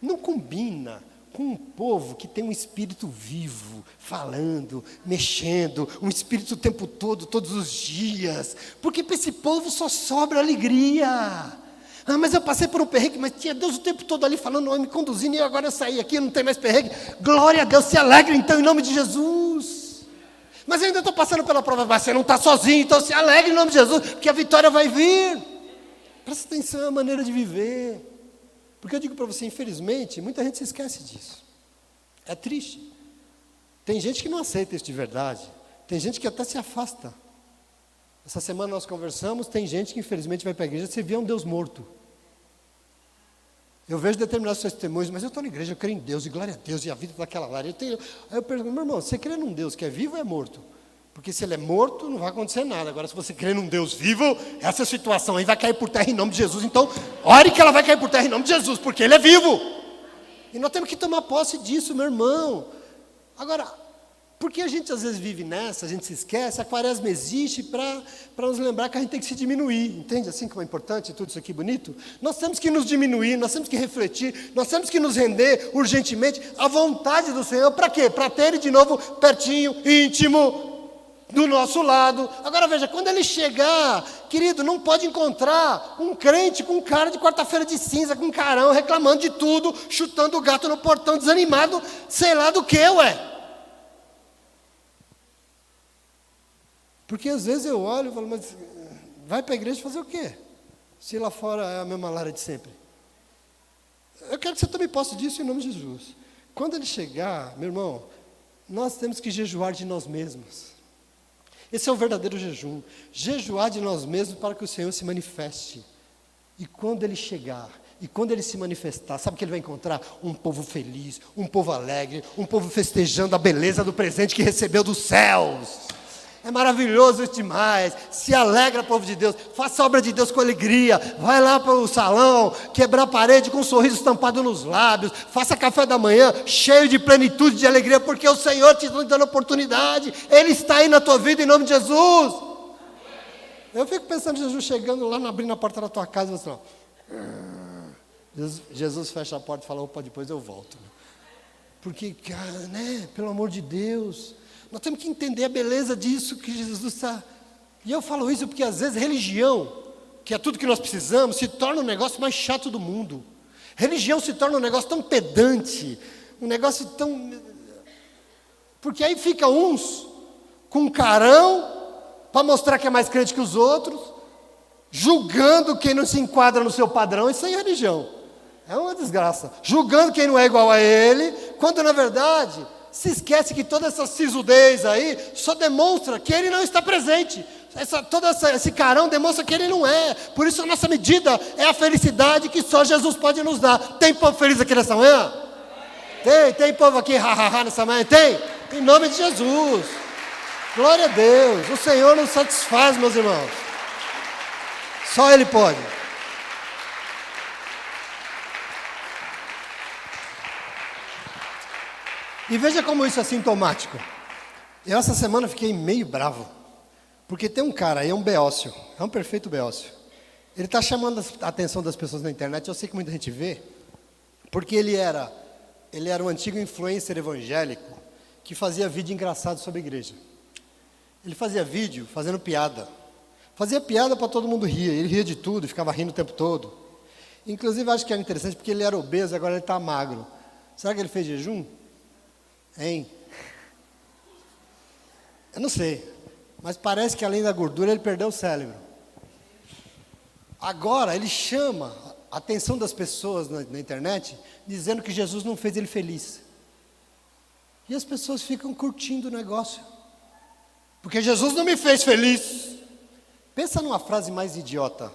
não combina com um povo que tem um espírito vivo, falando, mexendo, um espírito o tempo todo, todos os dias, porque para esse povo só sobra alegria. Ah, mas eu passei por um perrengue, mas tinha Deus o tempo todo ali falando, me conduzindo, e agora eu saí aqui, não tem mais perrengue. Glória a Deus, se alegre então em nome de Jesus. Mas eu ainda estou passando pela prova, mas você não está sozinho, então se alegre em nome de Jesus, porque a vitória vai vir. Presta atenção, é a maneira de viver. Porque eu digo para você, infelizmente, muita gente se esquece disso. É triste. Tem gente que não aceita isso de verdade. Tem gente que até se afasta. Essa semana nós conversamos, tem gente que infelizmente vai para a igreja se vê um Deus morto. Eu vejo determinados testemunhos, mas eu estou na igreja, eu creio em Deus, e glória a Deus, e a vida daquela lá. Aí eu pergunto, meu irmão, você crê num Deus que é vivo ou é morto? Porque se ele é morto, não vai acontecer nada. Agora, se você crê num Deus vivo, essa situação aí vai cair por terra em nome de Jesus. Então, ore que ela vai cair por terra em nome de Jesus, porque ele é vivo. E nós temos que tomar posse disso, meu irmão. Agora, porque a gente às vezes vive nessa, a gente se esquece, a quaresma existe para nos lembrar que a gente tem que se diminuir. Entende assim como é importante tudo isso aqui bonito? Nós temos que nos diminuir, nós temos que refletir, nós temos que nos render urgentemente à vontade do Senhor. Para quê? Para ter Ele de novo pertinho, íntimo, do nosso lado. Agora veja, quando ele chegar, querido, não pode encontrar um crente com cara de quarta-feira de cinza, com carão, reclamando de tudo, chutando o gato no portão, desanimado, sei lá do que, ué. Porque às vezes eu olho e falo, mas vai para a igreja fazer o quê? Se lá fora é a mesma lara de sempre. Eu quero que você tome posse disso em nome de Jesus. Quando ele chegar, meu irmão, nós temos que jejuar de nós mesmos. Esse é o verdadeiro jejum. Jejuar de nós mesmos para que o Senhor se manifeste. E quando ele chegar, e quando ele se manifestar, sabe o que ele vai encontrar? Um povo feliz, um povo alegre, um povo festejando a beleza do presente que recebeu dos céus. É maravilhoso demais. Se alegra, povo de Deus. Faça a obra de Deus com alegria. Vai lá para o salão, quebrar a parede com um sorriso estampado nos lábios. Faça café da manhã cheio de plenitude, de alegria, porque o Senhor te está dando oportunidade. Ele está aí na tua vida em nome de Jesus. Eu fico pensando em Jesus chegando lá, abrindo a porta da tua casa e assim, ó. Jesus fecha a porta e fala, opa, depois eu volto. Porque, cara, né, pelo amor de Deus, nós temos que entender a beleza disso que Jesus está. E eu falo isso porque às vezes religião, que é tudo que nós precisamos, se torna o negócio mais chato do mundo. Religião se torna um negócio tão pedante, um negócio tão... Porque aí fica uns com um carão, para mostrar que é mais crente que os outros, julgando quem não se enquadra no seu padrão. Isso aí é religião. É uma desgraça. Julgando quem não é igual a ele, quando na verdade se esquece que toda essa sisudez aí só demonstra que ele não está presente. Esse carão demonstra que ele não é. Por isso a nossa medida é a felicidade que só Jesus pode nos dar. Tem povo feliz aqui nessa manhã? Tem povo aqui ha nessa manhã? Tem? Em nome de Jesus. Glória a Deus. O Senhor nos satisfaz, meus irmãos. Só Ele pode. E veja como isso é sintomático. Eu essa semana fiquei meio bravo. Porque tem um cara aí, é um beócio. É um perfeito beócio. Ele está chamando a atenção das pessoas na internet. Eu sei que muita gente vê. Porque ele era um antigo influencer evangélico que fazia vídeo engraçado sobre a igreja. Ele fazia vídeo fazendo piada. Fazia piada para todo mundo rir. Ele ria de tudo, ficava rindo o tempo todo. Inclusive, acho que era interessante porque ele era obeso, agora ele está magro. Será que ele fez jejum? Hein? Eu não sei. Mas parece que além da gordura, ele perdeu o cérebro. Agora, ele chama a atenção das pessoas na internet, dizendo que Jesus não fez ele feliz. E as pessoas ficam curtindo o negócio. Porque Jesus não me fez feliz. Pensa numa frase mais idiota.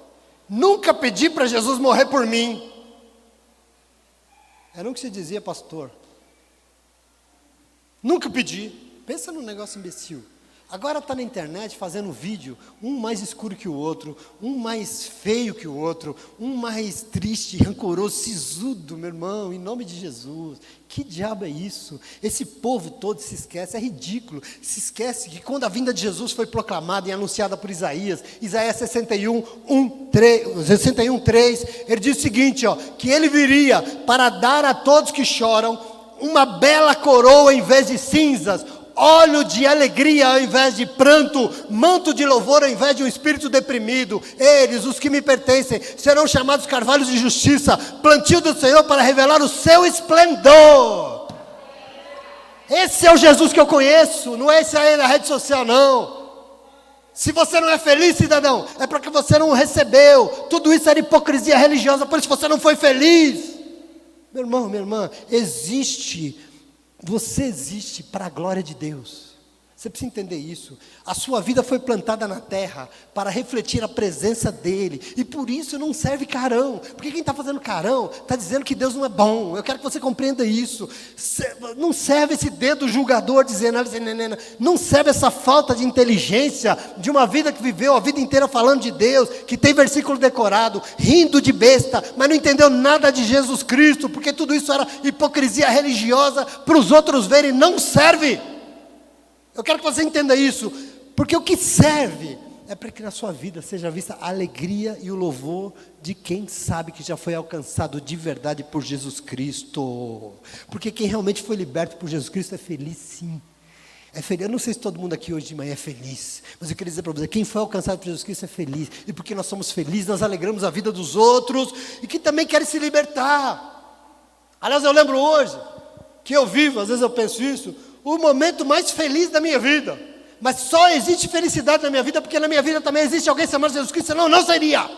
Nunca pedi para Jesus morrer por mim. Era o que se dizia, pastor. Nunca pedi. Pensa num negócio imbecil. Agora está na internet fazendo vídeo, um mais escuro que o outro, um mais feio que o outro, um mais triste, rancoroso, sisudo, meu irmão, em nome de Jesus. Que diabo é isso? Esse povo todo se esquece, é ridículo. Se esquece que quando a vinda de Jesus foi proclamada e anunciada por Isaías 61:3, ele diz o seguinte, ó, que ele viria para dar a todos que choram uma bela coroa em vez de cinzas, óleo de alegria ao invés de pranto, manto de louvor ao invés de um espírito deprimido. Eles, os que me pertencem, serão chamados carvalhos de justiça, plantio do Senhor para revelar o seu esplendor. Esse é o Jesus que eu conheço, não é esse aí na rede social não. Se você não é feliz, cidadão, é porque você não recebeu. Tudo isso era hipocrisia religiosa, por isso você não foi feliz. Meu irmão, minha irmã, você existe para a glória de Deus. Você precisa entender isso. A sua vida foi plantada na terra para refletir a presença dEle. E por isso não serve carão. Porque quem está fazendo carão está dizendo que Deus não é bom. Eu quero que você compreenda isso. Não serve esse dedo julgador dizendo, não serve essa falta de inteligência de uma vida que viveu a vida inteira falando de Deus, que tem versículo decorado, rindo de besta, mas não entendeu nada de Jesus Cristo, porque tudo isso era hipocrisia religiosa para os outros verem, não serve. Eu quero que você entenda isso, porque o que serve é para que na sua vida seja vista a alegria e o louvor de quem sabe que já foi alcançado de verdade por Jesus Cristo. Porque quem realmente foi liberto por Jesus Cristo é feliz sim. É feliz. Eu não sei se todo mundo aqui hoje de manhã é feliz, mas eu queria dizer para você, quem foi alcançado por Jesus Cristo é feliz. E porque nós somos felizes, nós alegramos a vida dos outros e que também querem se libertar. Aliás, eu lembro hoje que eu vivo, às vezes eu penso isso, o momento mais feliz da minha vida. Mas só existe felicidade na minha vida porque na minha vida também existe alguém chamado Jesus Cristo, senão não seria.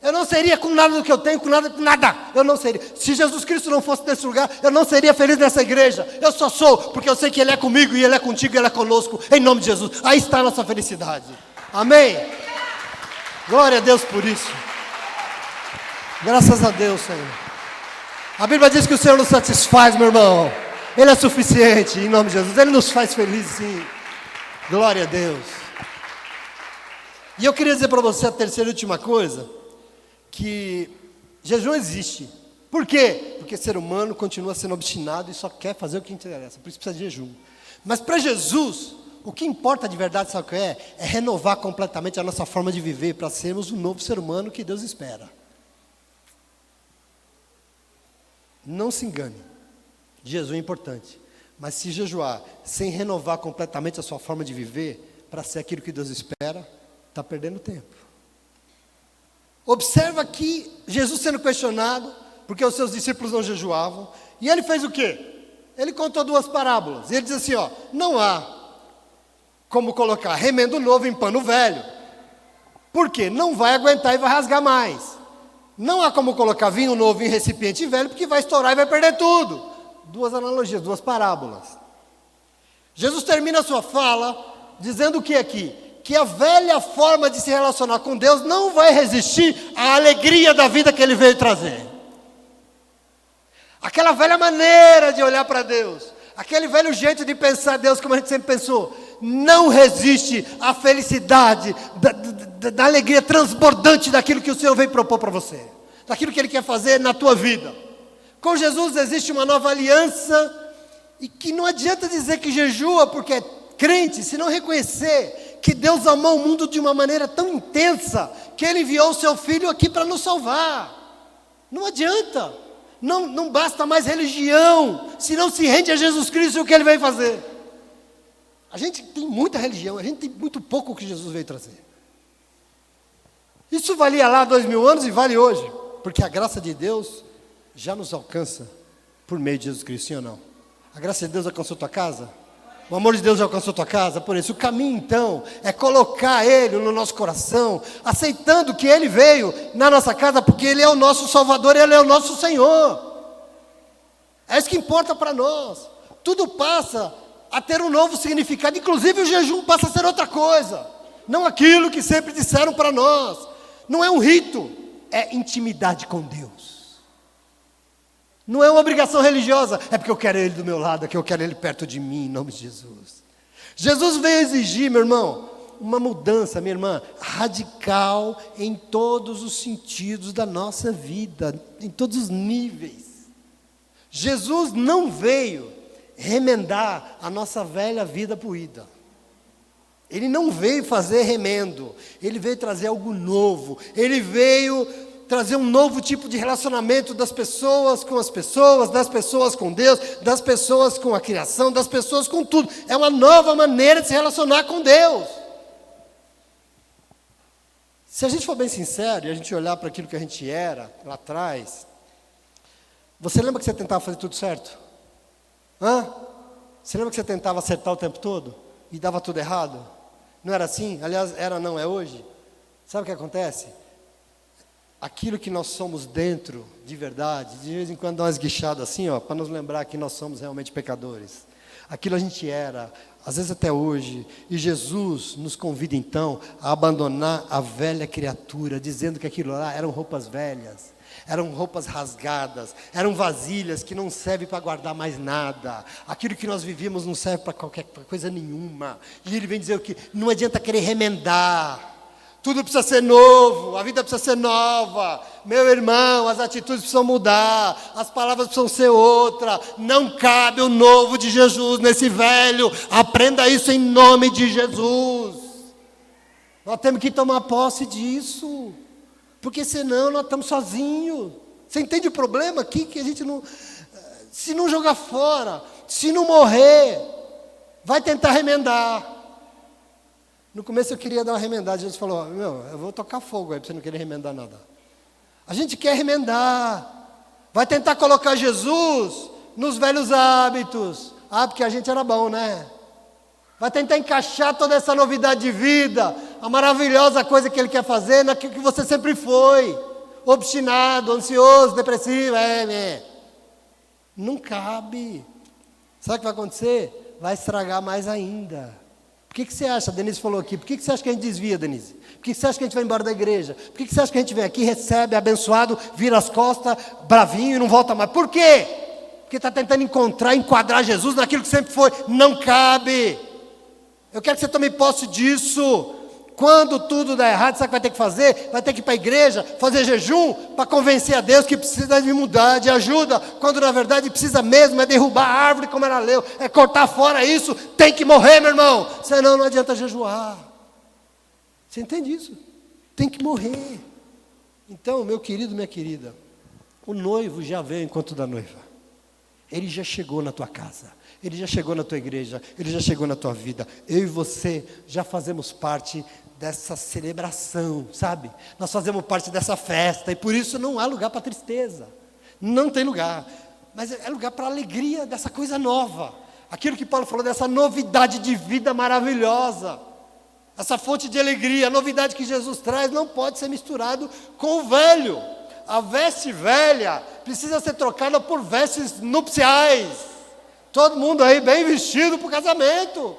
Eu não seria com nada do que eu tenho, com nada. Eu não seria. Se Jesus Cristo não fosse nesse lugar, eu não seria feliz nessa igreja. Eu só sou, porque eu sei que Ele é comigo, e Ele é contigo, e Ele é conosco, em nome de Jesus. Aí está a nossa felicidade. Amém? Glória a Deus por isso. Graças a Deus, Senhor. A Bíblia diz que o Senhor nos satisfaz, meu irmão. Ele é suficiente, em nome de Jesus. Ele nos faz felizes, sim. Glória a Deus. E eu queria dizer para você a terceira e última coisa, que jejum existe. Por quê? Porque ser humano continua sendo obstinado e só quer fazer o que interessa, por isso precisa de jejum. Mas para Jesus, o que importa de verdade, sabe o que é? É renovar completamente a nossa forma de viver, para sermos um novo ser humano que Deus espera. Não se engane, jejum é importante, mas se jejuar sem renovar completamente a sua forma de viver, para ser aquilo que Deus espera, está perdendo tempo. Observa aqui Jesus sendo questionado, porque os seus discípulos não jejuavam, e ele fez o quê? Ele contou duas parábolas, e ele diz assim, não há como colocar remendo novo em pano velho, porque não vai aguentar e vai rasgar mais. Não há como colocar vinho novo em recipiente velho, porque vai estourar e vai perder tudo. Duas analogias, duas parábolas. Jesus termina a sua fala dizendo o que aqui? Que a velha forma de se relacionar com Deus não vai resistir à alegria da vida que Ele veio trazer. Aquela velha maneira de olhar para Deus, aquele velho jeito de pensar Deus como a gente sempre pensou, não resiste à felicidade, da alegria transbordante daquilo que o Senhor veio propor para você, daquilo que Ele quer fazer na tua vida. Com Jesus existe uma nova aliança, e que não adianta dizer que jejua porque é crente, se não reconhecer que Deus amou o mundo de uma maneira tão intensa, que Ele enviou o Seu Filho aqui para nos salvar. Não adianta, não basta mais religião, se não se rende a Jesus Cristo e o que Ele veio fazer. A gente tem muita religião, a gente tem muito pouco o que Jesus veio trazer. Isso valia lá 2000 anos e vale hoje, porque a graça de Deus já nos alcança por meio de Jesus Cristo, sim ou não? A graça de Deus alcançou tua casa? O amor de Deus já alcançou tua casa? Por isso, o caminho então é colocar Ele no nosso coração, aceitando que Ele veio na nossa casa, porque Ele é o nosso Salvador, Ele é o nosso Senhor. É isso que importa para nós. Tudo passa a ter um novo significado, inclusive o jejum passa a ser outra coisa. Não aquilo que sempre disseram para nós. Não é um rito, é intimidade com Deus. Não é uma obrigação religiosa, é porque eu quero Ele do meu lado, é que eu quero Ele perto de mim, em nome de Jesus. Jesus veio exigir, meu irmão, uma mudança, minha irmã, radical em todos os sentidos da nossa vida, em todos os níveis. Jesus não veio remendar a nossa velha vida poída. Ele não veio fazer remendo, Ele veio trazer algo novo, Ele veio trazer um novo tipo de relacionamento das pessoas com as pessoas, das pessoas com Deus, das pessoas com a criação, das pessoas com tudo. É uma nova maneira de se relacionar com Deus. Se a gente for bem sincero e a gente olhar para aquilo que a gente era lá atrás, você lembra que você tentava fazer tudo certo? Você lembra que você tentava acertar o tempo todo e dava tudo errado? Não era assim? Aliás, era, não é hoje. Sabe o que acontece? Aquilo que nós somos dentro, de verdade, de vez em quando dá uma esguichada assim, para nos lembrar que nós somos realmente pecadores. Aquilo a gente era, às vezes até hoje, e Jesus nos convida então a abandonar a velha criatura, dizendo que aquilo lá eram roupas velhas, eram roupas rasgadas, eram vasilhas que não servem para guardar mais nada, aquilo que nós vivíamos não serve para qualquer coisa nenhuma, e Ele vem dizer o que? Não adianta querer remendar, tudo precisa ser novo, a vida precisa ser nova, meu irmão, as atitudes precisam mudar, as palavras precisam ser outra, não cabe o novo de Jesus nesse velho, aprenda isso em nome de Jesus. Nós temos que tomar posse disso, porque senão nós estamos sozinhos. Você entende o problema aqui? Que a gente não, se não jogar fora, se não morrer, vai tentar remendar. No começo eu queria dar uma remendada, Jesus falou, eu vou tocar fogo aí para você não querer remendar nada. A gente quer remendar, vai tentar colocar Jesus nos velhos hábitos, porque a gente era bom, né? Vai tentar encaixar toda essa novidade de vida, a maravilhosa coisa que Ele quer fazer naquilo que você sempre foi. obstinado, ansioso, depressivo. Não cabe. Sabe o que vai acontecer? Vai estragar mais ainda. Por que você acha, a Denise falou aqui, por que você acha que a gente desvia, Denise? Por que você acha que a gente vai embora da igreja? Por que você acha que a gente vem aqui, recebe, é abençoado, vira as costas, bravinho e não volta mais? Por quê? Porque está tentando enquadrar Jesus naquilo que sempre foi. Não cabe. Eu quero que você tome posse disso. Quando tudo dá errado, sabe o que vai ter que fazer? Vai ter que ir para a igreja, fazer jejum, para convencer a Deus que precisa de mudar, de ajuda, quando na verdade precisa mesmo é derrubar a árvore como ela leu, é cortar fora isso, tem que morrer, meu irmão, senão não adianta jejuar. Você entende isso? Tem que morrer. Então, meu querido, minha querida, o noivo já veio enquanto da noiva. Ele já chegou na tua casa, ele já chegou na tua igreja, ele já chegou na tua vida. Eu e você já fazemos parte dessa celebração, sabe? Nós fazemos parte dessa festa, e por isso não há lugar para tristeza. Não tem lugar, mas é lugar para alegria dessa coisa nova. Aquilo que Paulo falou, dessa novidade de vida maravilhosa. Essa fonte de alegria, a novidade que Jesus traz não pode ser misturado com o velho. A veste velha precisa ser trocada por vestes nupciais. Todo mundo aí bem vestido para o casamento.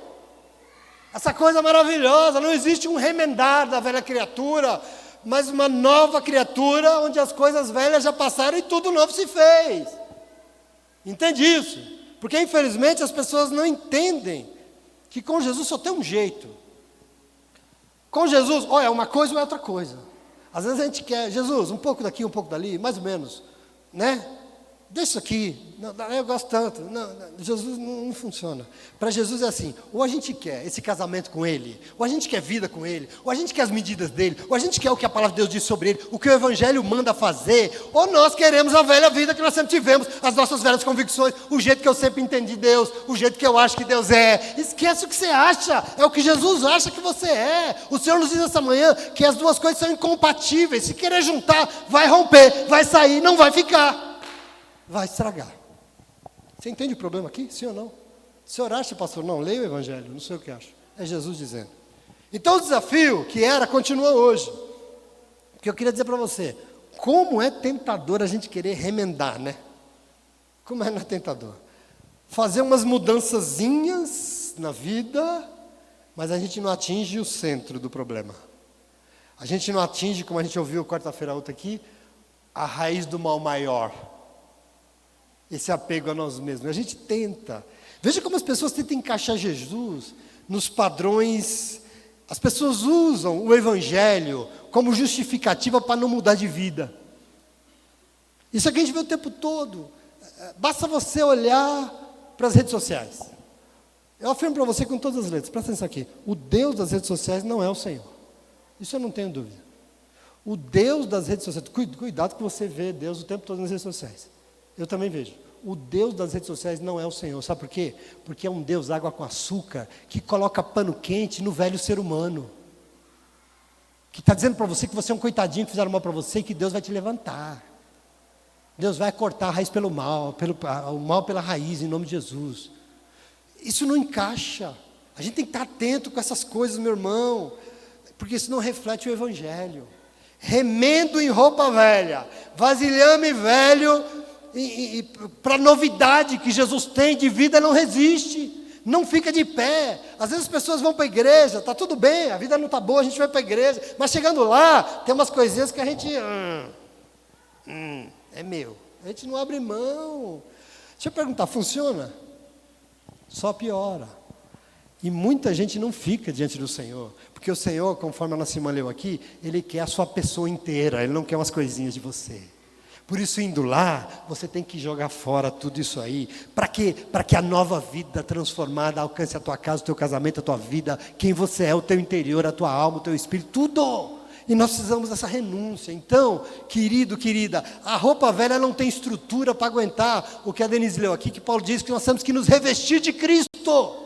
Essa coisa maravilhosa, não existe um remendar da velha criatura, mas uma nova criatura, onde as coisas velhas já passaram e tudo novo se fez. Entende isso? Porque infelizmente as pessoas não entendem que com Jesus só tem um jeito. Com Jesus, ou é uma coisa ou é outra coisa. Às vezes a gente quer, Jesus, um pouco daqui, um pouco dali, mais ou menos, né? Deixa isso aqui, não, eu gosto tanto. Não, Jesus não funciona. Para Jesus é assim, ou a gente quer esse casamento com Ele, ou a gente quer vida com Ele, ou a gente quer as medidas dEle, ou a gente quer o que a palavra de Deus diz sobre Ele, o que o Evangelho manda fazer, ou nós queremos a velha vida que nós sempre tivemos, as nossas velhas convicções, o jeito que eu sempre entendi Deus, o jeito que eu acho que Deus é. Esquece o que você acha, é o que Jesus acha que você é. O Senhor nos diz essa manhã que as duas coisas são incompatíveis. Se querer juntar, vai romper, vai sair, não vai ficar. Vai estragar. Você entende o problema aqui? Sim ou não? O senhor acha, pastor? Não, leia o Evangelho, não sei o que acho. É Jesus dizendo. Então o desafio que era, continua hoje. O que eu queria dizer para você, como é tentador a gente querer remendar, né? Como é tentador? Fazer umas mudançazinhas na vida, mas a gente não atinge o centro do problema. A gente não atinge, como a gente ouviu quarta-feira outra aqui, a raiz do mal maior. Esse apego a nós mesmos. A gente tenta. Veja como as pessoas tentam encaixar Jesus nos padrões. As pessoas usam o Evangelho como justificativa para não mudar de vida. Isso aqui a gente vê o tempo todo. Basta você olhar para as redes sociais. Eu afirmo para você com todas as letras, presta atenção aqui. O Deus das redes sociais não é o Senhor. Isso eu não tenho dúvida. O Deus das redes sociais, cuidado que você vê Deus o tempo todo nas redes sociais. Eu também vejo. O Deus das redes sociais não é o Senhor. Sabe por quê? Porque é um Deus água com açúcar, que coloca pano quente no velho ser humano. Que está dizendo para você que você é um coitadinho que fizeram mal para você e que Deus vai te levantar. Deus vai cortar a raiz pelo mal, o mal pela raiz, em nome de Jesus. Isso não encaixa. A gente tem que estar atento com essas coisas, meu irmão, porque isso não reflete o Evangelho. Remendo em roupa velha, vasilhame velho, e para a novidade que Jesus tem de vida não resiste, não fica de pé. Às vezes as pessoas vão para a igreja, está tudo bem, a vida não está boa, a gente vai para a igreja, mas chegando lá, tem umas coisinhas que a gente, é meu, a gente não abre mão. Deixa eu perguntar, funciona? Só piora. E muita gente não fica diante do Senhor, porque o Senhor, conforme a nossa irmã leu aqui, Ele quer a sua pessoa inteira, Ele não quer umas coisinhas de você. Por isso, indo lá, você tem que jogar fora tudo isso aí. Para quê? Para que a nova vida transformada alcance a tua casa, o teu casamento, a tua vida, quem você é, o teu interior, a tua alma, o teu espírito, tudo. E nós precisamos dessa renúncia. Então, querido, querida, a roupa velha não tem estrutura para aguentar o que a Denise leu aqui, que Paulo diz que nós temos que nos revestir de Cristo.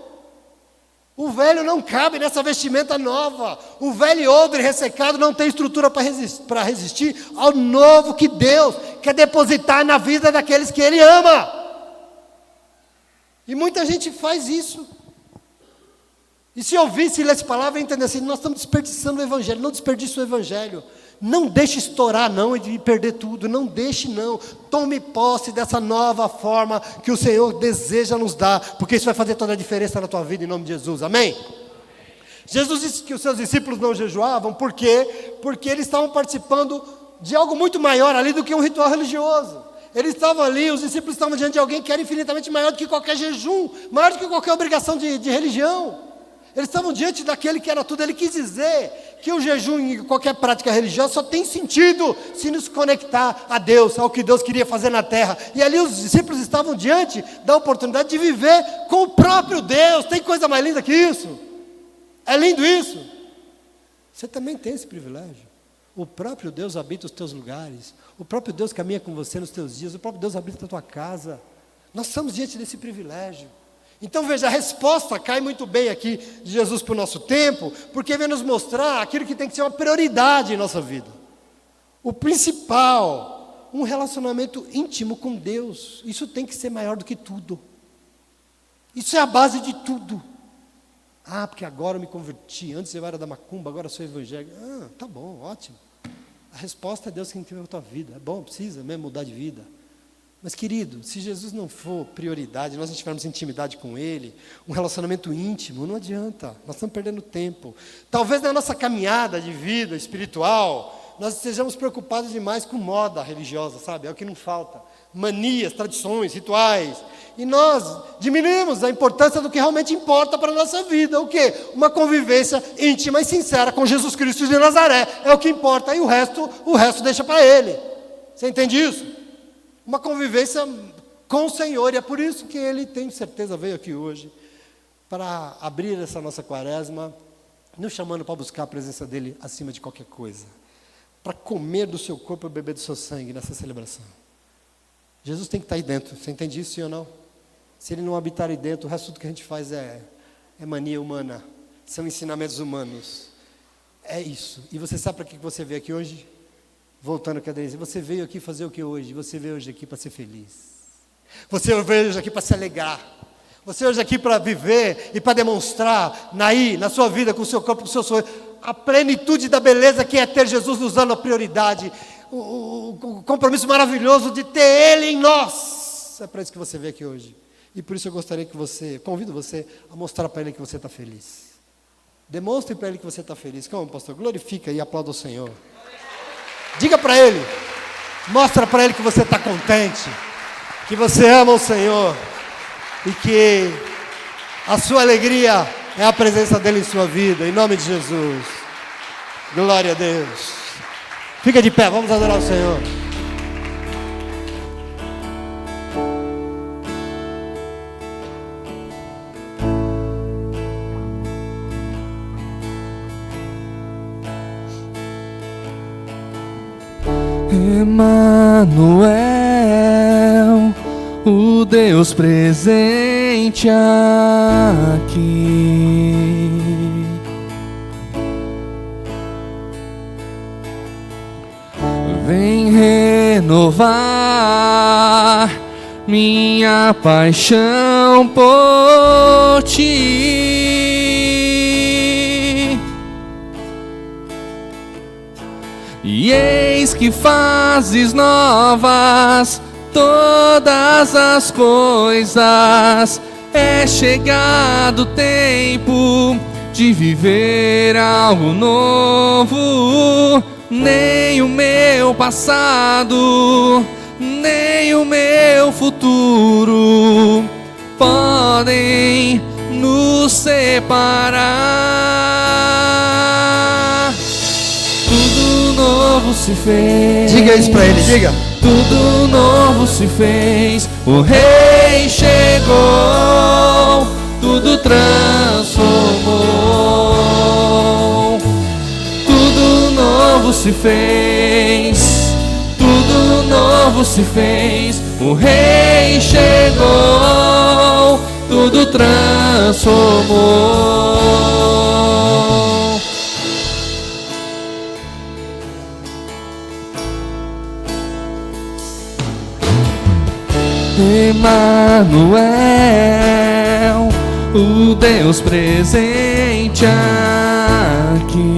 O velho não cabe nessa vestimenta nova. O velho odre ressecado não tem estrutura para resistir ao novo que Deus quer depositar na vida daqueles que Ele ama. E muita gente faz isso. E se ouvisse ler essa palavra, entender assim, nós estamos desperdiçando o Evangelho. Não desperdice o Evangelho. Não deixe estourar não e perder tudo, não deixe não. Tome posse dessa nova forma que o Senhor deseja nos dar, porque isso vai fazer toda a diferença na tua vida, em nome de Jesus, amém? Jesus disse que os seus discípulos não jejuavam, por quê? Porque eles estavam participando de algo muito maior ali do que um ritual religioso. Eles estavam ali, os discípulos estavam diante de alguém que era infinitamente maior do que qualquer jejum, maior do que qualquer obrigação de religião. Eles estavam diante daquele que era tudo. Ele quis dizer que o jejum e qualquer prática religiosa só tem sentido se nos conectar a Deus, ao que Deus queria fazer na terra. E ali os discípulos estavam diante da oportunidade de viver com o próprio Deus. Tem coisa mais linda que isso? É lindo isso? Você também tem esse privilégio. O próprio Deus habita os teus lugares. O próprio Deus caminha com você nos teus dias. O próprio Deus habita na tua casa. Nós estamos diante desse privilégio. Então veja, a resposta cai muito bem aqui de Jesus para o nosso tempo, porque vem nos mostrar aquilo que tem que ser uma prioridade em nossa vida. O principal, um relacionamento íntimo com Deus. Isso tem que ser maior do que tudo. Isso é a base de tudo. Ah, porque agora eu me converti, antes eu era da macumba, agora eu sou evangélico. Ah, tá bom, ótimo. A resposta é Deus que entendeu a tua vida. É bom, precisa mesmo mudar de vida. Mas querido, se Jesus não for prioridade, nós não tivermos intimidade com Ele, um relacionamento íntimo, não adianta, nós estamos perdendo tempo. Talvez na nossa caminhada de vida espiritual, nós estejamos preocupados demais com moda religiosa, sabe? É o que não falta. Manias, tradições, rituais. E nós diminuímos a importância do que realmente importa para a nossa vida. O quê? Uma convivência íntima e sincera com Jesus Cristo de Nazaré. É o que importa, e o resto deixa para Ele. Você entende isso? Uma convivência com o Senhor, e é por isso que Ele, tenho certeza, veio aqui hoje, para abrir essa nossa quaresma, nos chamando para buscar a presença dEle acima de qualquer coisa, para comer do seu corpo e beber do seu sangue nessa celebração. Jesus tem que estar aí dentro, você entende isso, sim ou não? Se Ele não habitar aí dentro, o resto do que a gente faz é mania humana, são ensinamentos humanos, é isso. E você sabe para que você veio aqui hoje? Voltando à cadeira, você veio aqui fazer o que hoje? Você veio hoje aqui para ser feliz. Você veio hoje aqui para se alegrar. Você veio hoje aqui para viver e para demonstrar na sua vida, com o seu corpo, com o seu sonho, a plenitude da beleza que é ter Jesus nos dando a prioridade, o compromisso maravilhoso de ter Ele em nós. É para isso que você veio aqui hoje. E por isso eu gostaria que convido você a mostrar para Ele que você está feliz. Demonstre para Ele que você está feliz. Como, pastor? Glorifica e aplauda o Senhor. Diga para Ele, mostra para Ele que você está contente, que você ama o Senhor e que a sua alegria é a presença dEle em sua vida, em nome de Jesus. Glória a Deus. Fica de pé, vamos adorar o Senhor. Emmanuel, o Deus presente aqui. Vem renovar minha paixão por ti. E eis que fazes novas todas as coisas. É chegado o tempo de viver algo novo. Nem o meu passado, nem o meu futuro podem nos separar. Tudo novo se fez. Diga isso para Ele, diga. Tudo novo se fez. O Rei chegou, tudo transformou. Tudo novo se fez. Tudo novo se fez. O Rei chegou, tudo transformou. Emmanuel, o Deus presente aqui.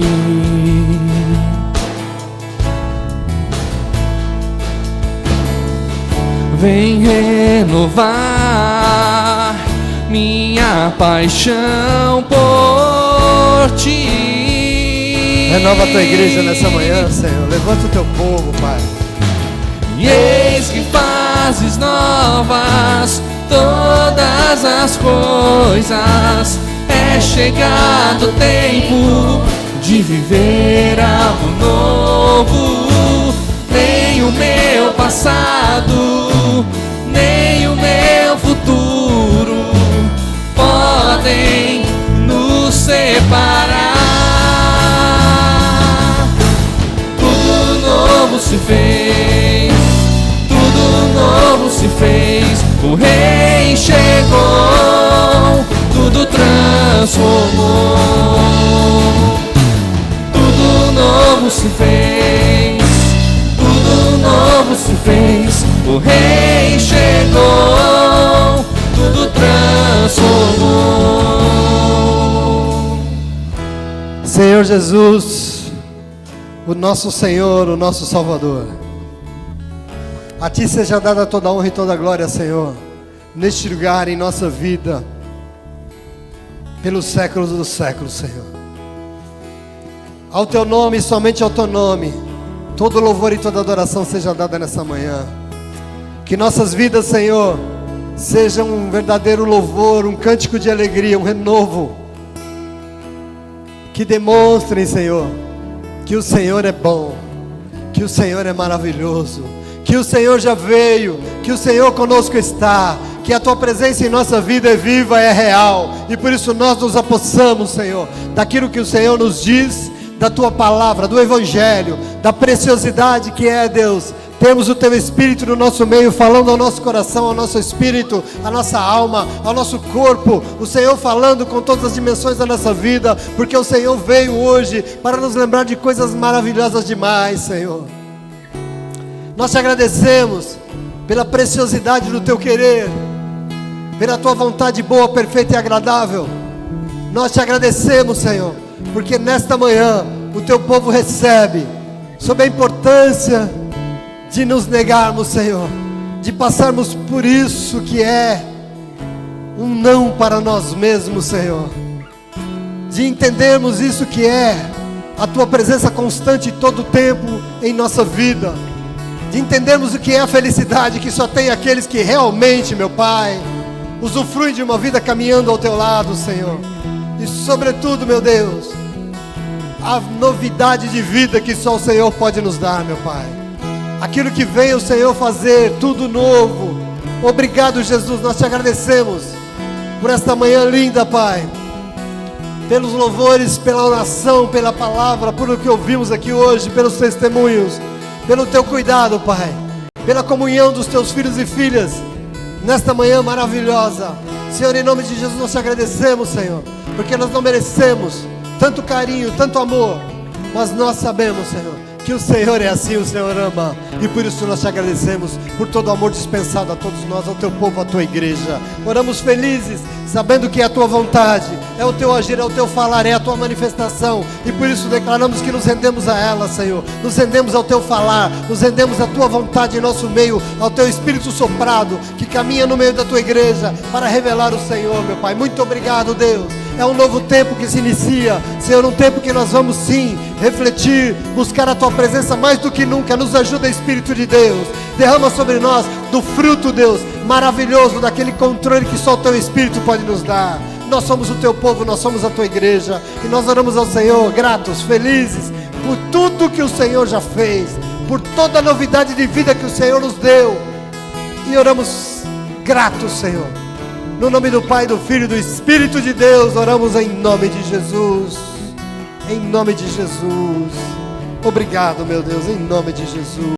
vem renovar minha paixão por ti. Renova a tua igreja nessa manhã, Senhor. Levanta o teu povo, Pai. E eis que fazes novas todas as coisas. É chegado o tempo de viver algo novo. Nem o meu passado, nem o meu futuro podem nos separar. Tudo novo se fez, tudo novo se fez. O Rei chegou, tudo transformou. Tudo novo se fez, tudo novo se fez. O Rei chegou, tudo transformou. Senhor Jesus, o nosso Senhor, o nosso Salvador, a Ti seja dada toda a honra e toda a glória, Senhor, neste lugar, em nossa vida, pelos séculos dos séculos, Senhor. Ao Teu nome, somente ao Teu nome, todo louvor e toda adoração seja dada nessa manhã. Que nossas vidas, Senhor, sejam um verdadeiro louvor, um cântico de alegria, um renovo. Que demonstrem, Senhor, que o Senhor é bom, que o Senhor é maravilhoso, que o Senhor já veio, que o Senhor conosco está, que a Tua presença em nossa vida é viva, é real, e por isso nós nos apossamos, Senhor, daquilo que o Senhor nos diz, da Tua palavra, do Evangelho, da preciosidade que é, Deus, temos o Teu Espírito no nosso meio, falando ao nosso coração, ao nosso espírito, à nossa alma, ao nosso corpo, o Senhor falando com todas as dimensões da nossa vida, porque o Senhor veio hoje para nos lembrar de coisas maravilhosas demais, Senhor. Nós Te agradecemos pela preciosidade do Teu querer, pela Tua vontade boa, perfeita e agradável. Nós Te agradecemos, Senhor, porque nesta manhã o Teu povo recebe sobre a importância de nos negarmos, Senhor, de passarmos por isso que é um não para nós mesmos, Senhor, de entendermos isso que é a Tua presença constante todo o tempo em nossa vida, de entendermos o que é a felicidade que só tem aqueles que realmente, meu Pai, usufruem de uma vida caminhando ao Teu lado, Senhor, e sobretudo, meu Deus, a novidade de vida que só o Senhor pode nos dar, meu Pai. Aquilo que vem o Senhor fazer, tudo novo. Obrigado, Jesus, nós Te agradecemos por esta manhã linda, Pai, pelos louvores, pela oração, pela palavra, por o que ouvimos aqui hoje, pelos testemunhos, pelo Teu cuidado, Pai, pela comunhão dos Teus filhos e filhas nesta manhã maravilhosa. Senhor, em nome de Jesus nós Te agradecemos, Senhor, porque nós não merecemos tanto carinho, tanto amor, mas nós sabemos, Senhor, que o Senhor é assim, o Senhor ama, e por isso nós Te agradecemos por todo o amor dispensado a todos nós, ao Teu povo, à Tua igreja. Oramos felizes, sabendo que é a Tua vontade, é o Teu agir, é o Teu falar, é a Tua manifestação, e por isso declaramos que nos rendemos a ela, Senhor, nos rendemos ao Teu falar, nos rendemos à Tua vontade em nosso meio, ao Teu Espírito soprado, que caminha no meio da Tua igreja, para revelar o Senhor, meu Pai. Muito obrigado, Deus. É um novo tempo que se inicia, Senhor, um tempo que nós vamos sim refletir, buscar a Tua presença mais do que nunca. Nos ajuda, Espírito de Deus, derrama sobre nós do fruto, Deus, maravilhoso, daquele controle que só o Teu Espírito pode nos dar. Nós somos o Teu povo, nós somos a Tua igreja, e nós oramos ao Senhor, gratos, felizes, por tudo que o Senhor já fez, por toda a novidade de vida que o Senhor nos deu, e oramos gratos, Senhor. No nome do Pai, do Filho e do Espírito de Deus, oramos em nome de Jesus. Em nome de Jesus. Obrigado, meu Deus, em nome de Jesus.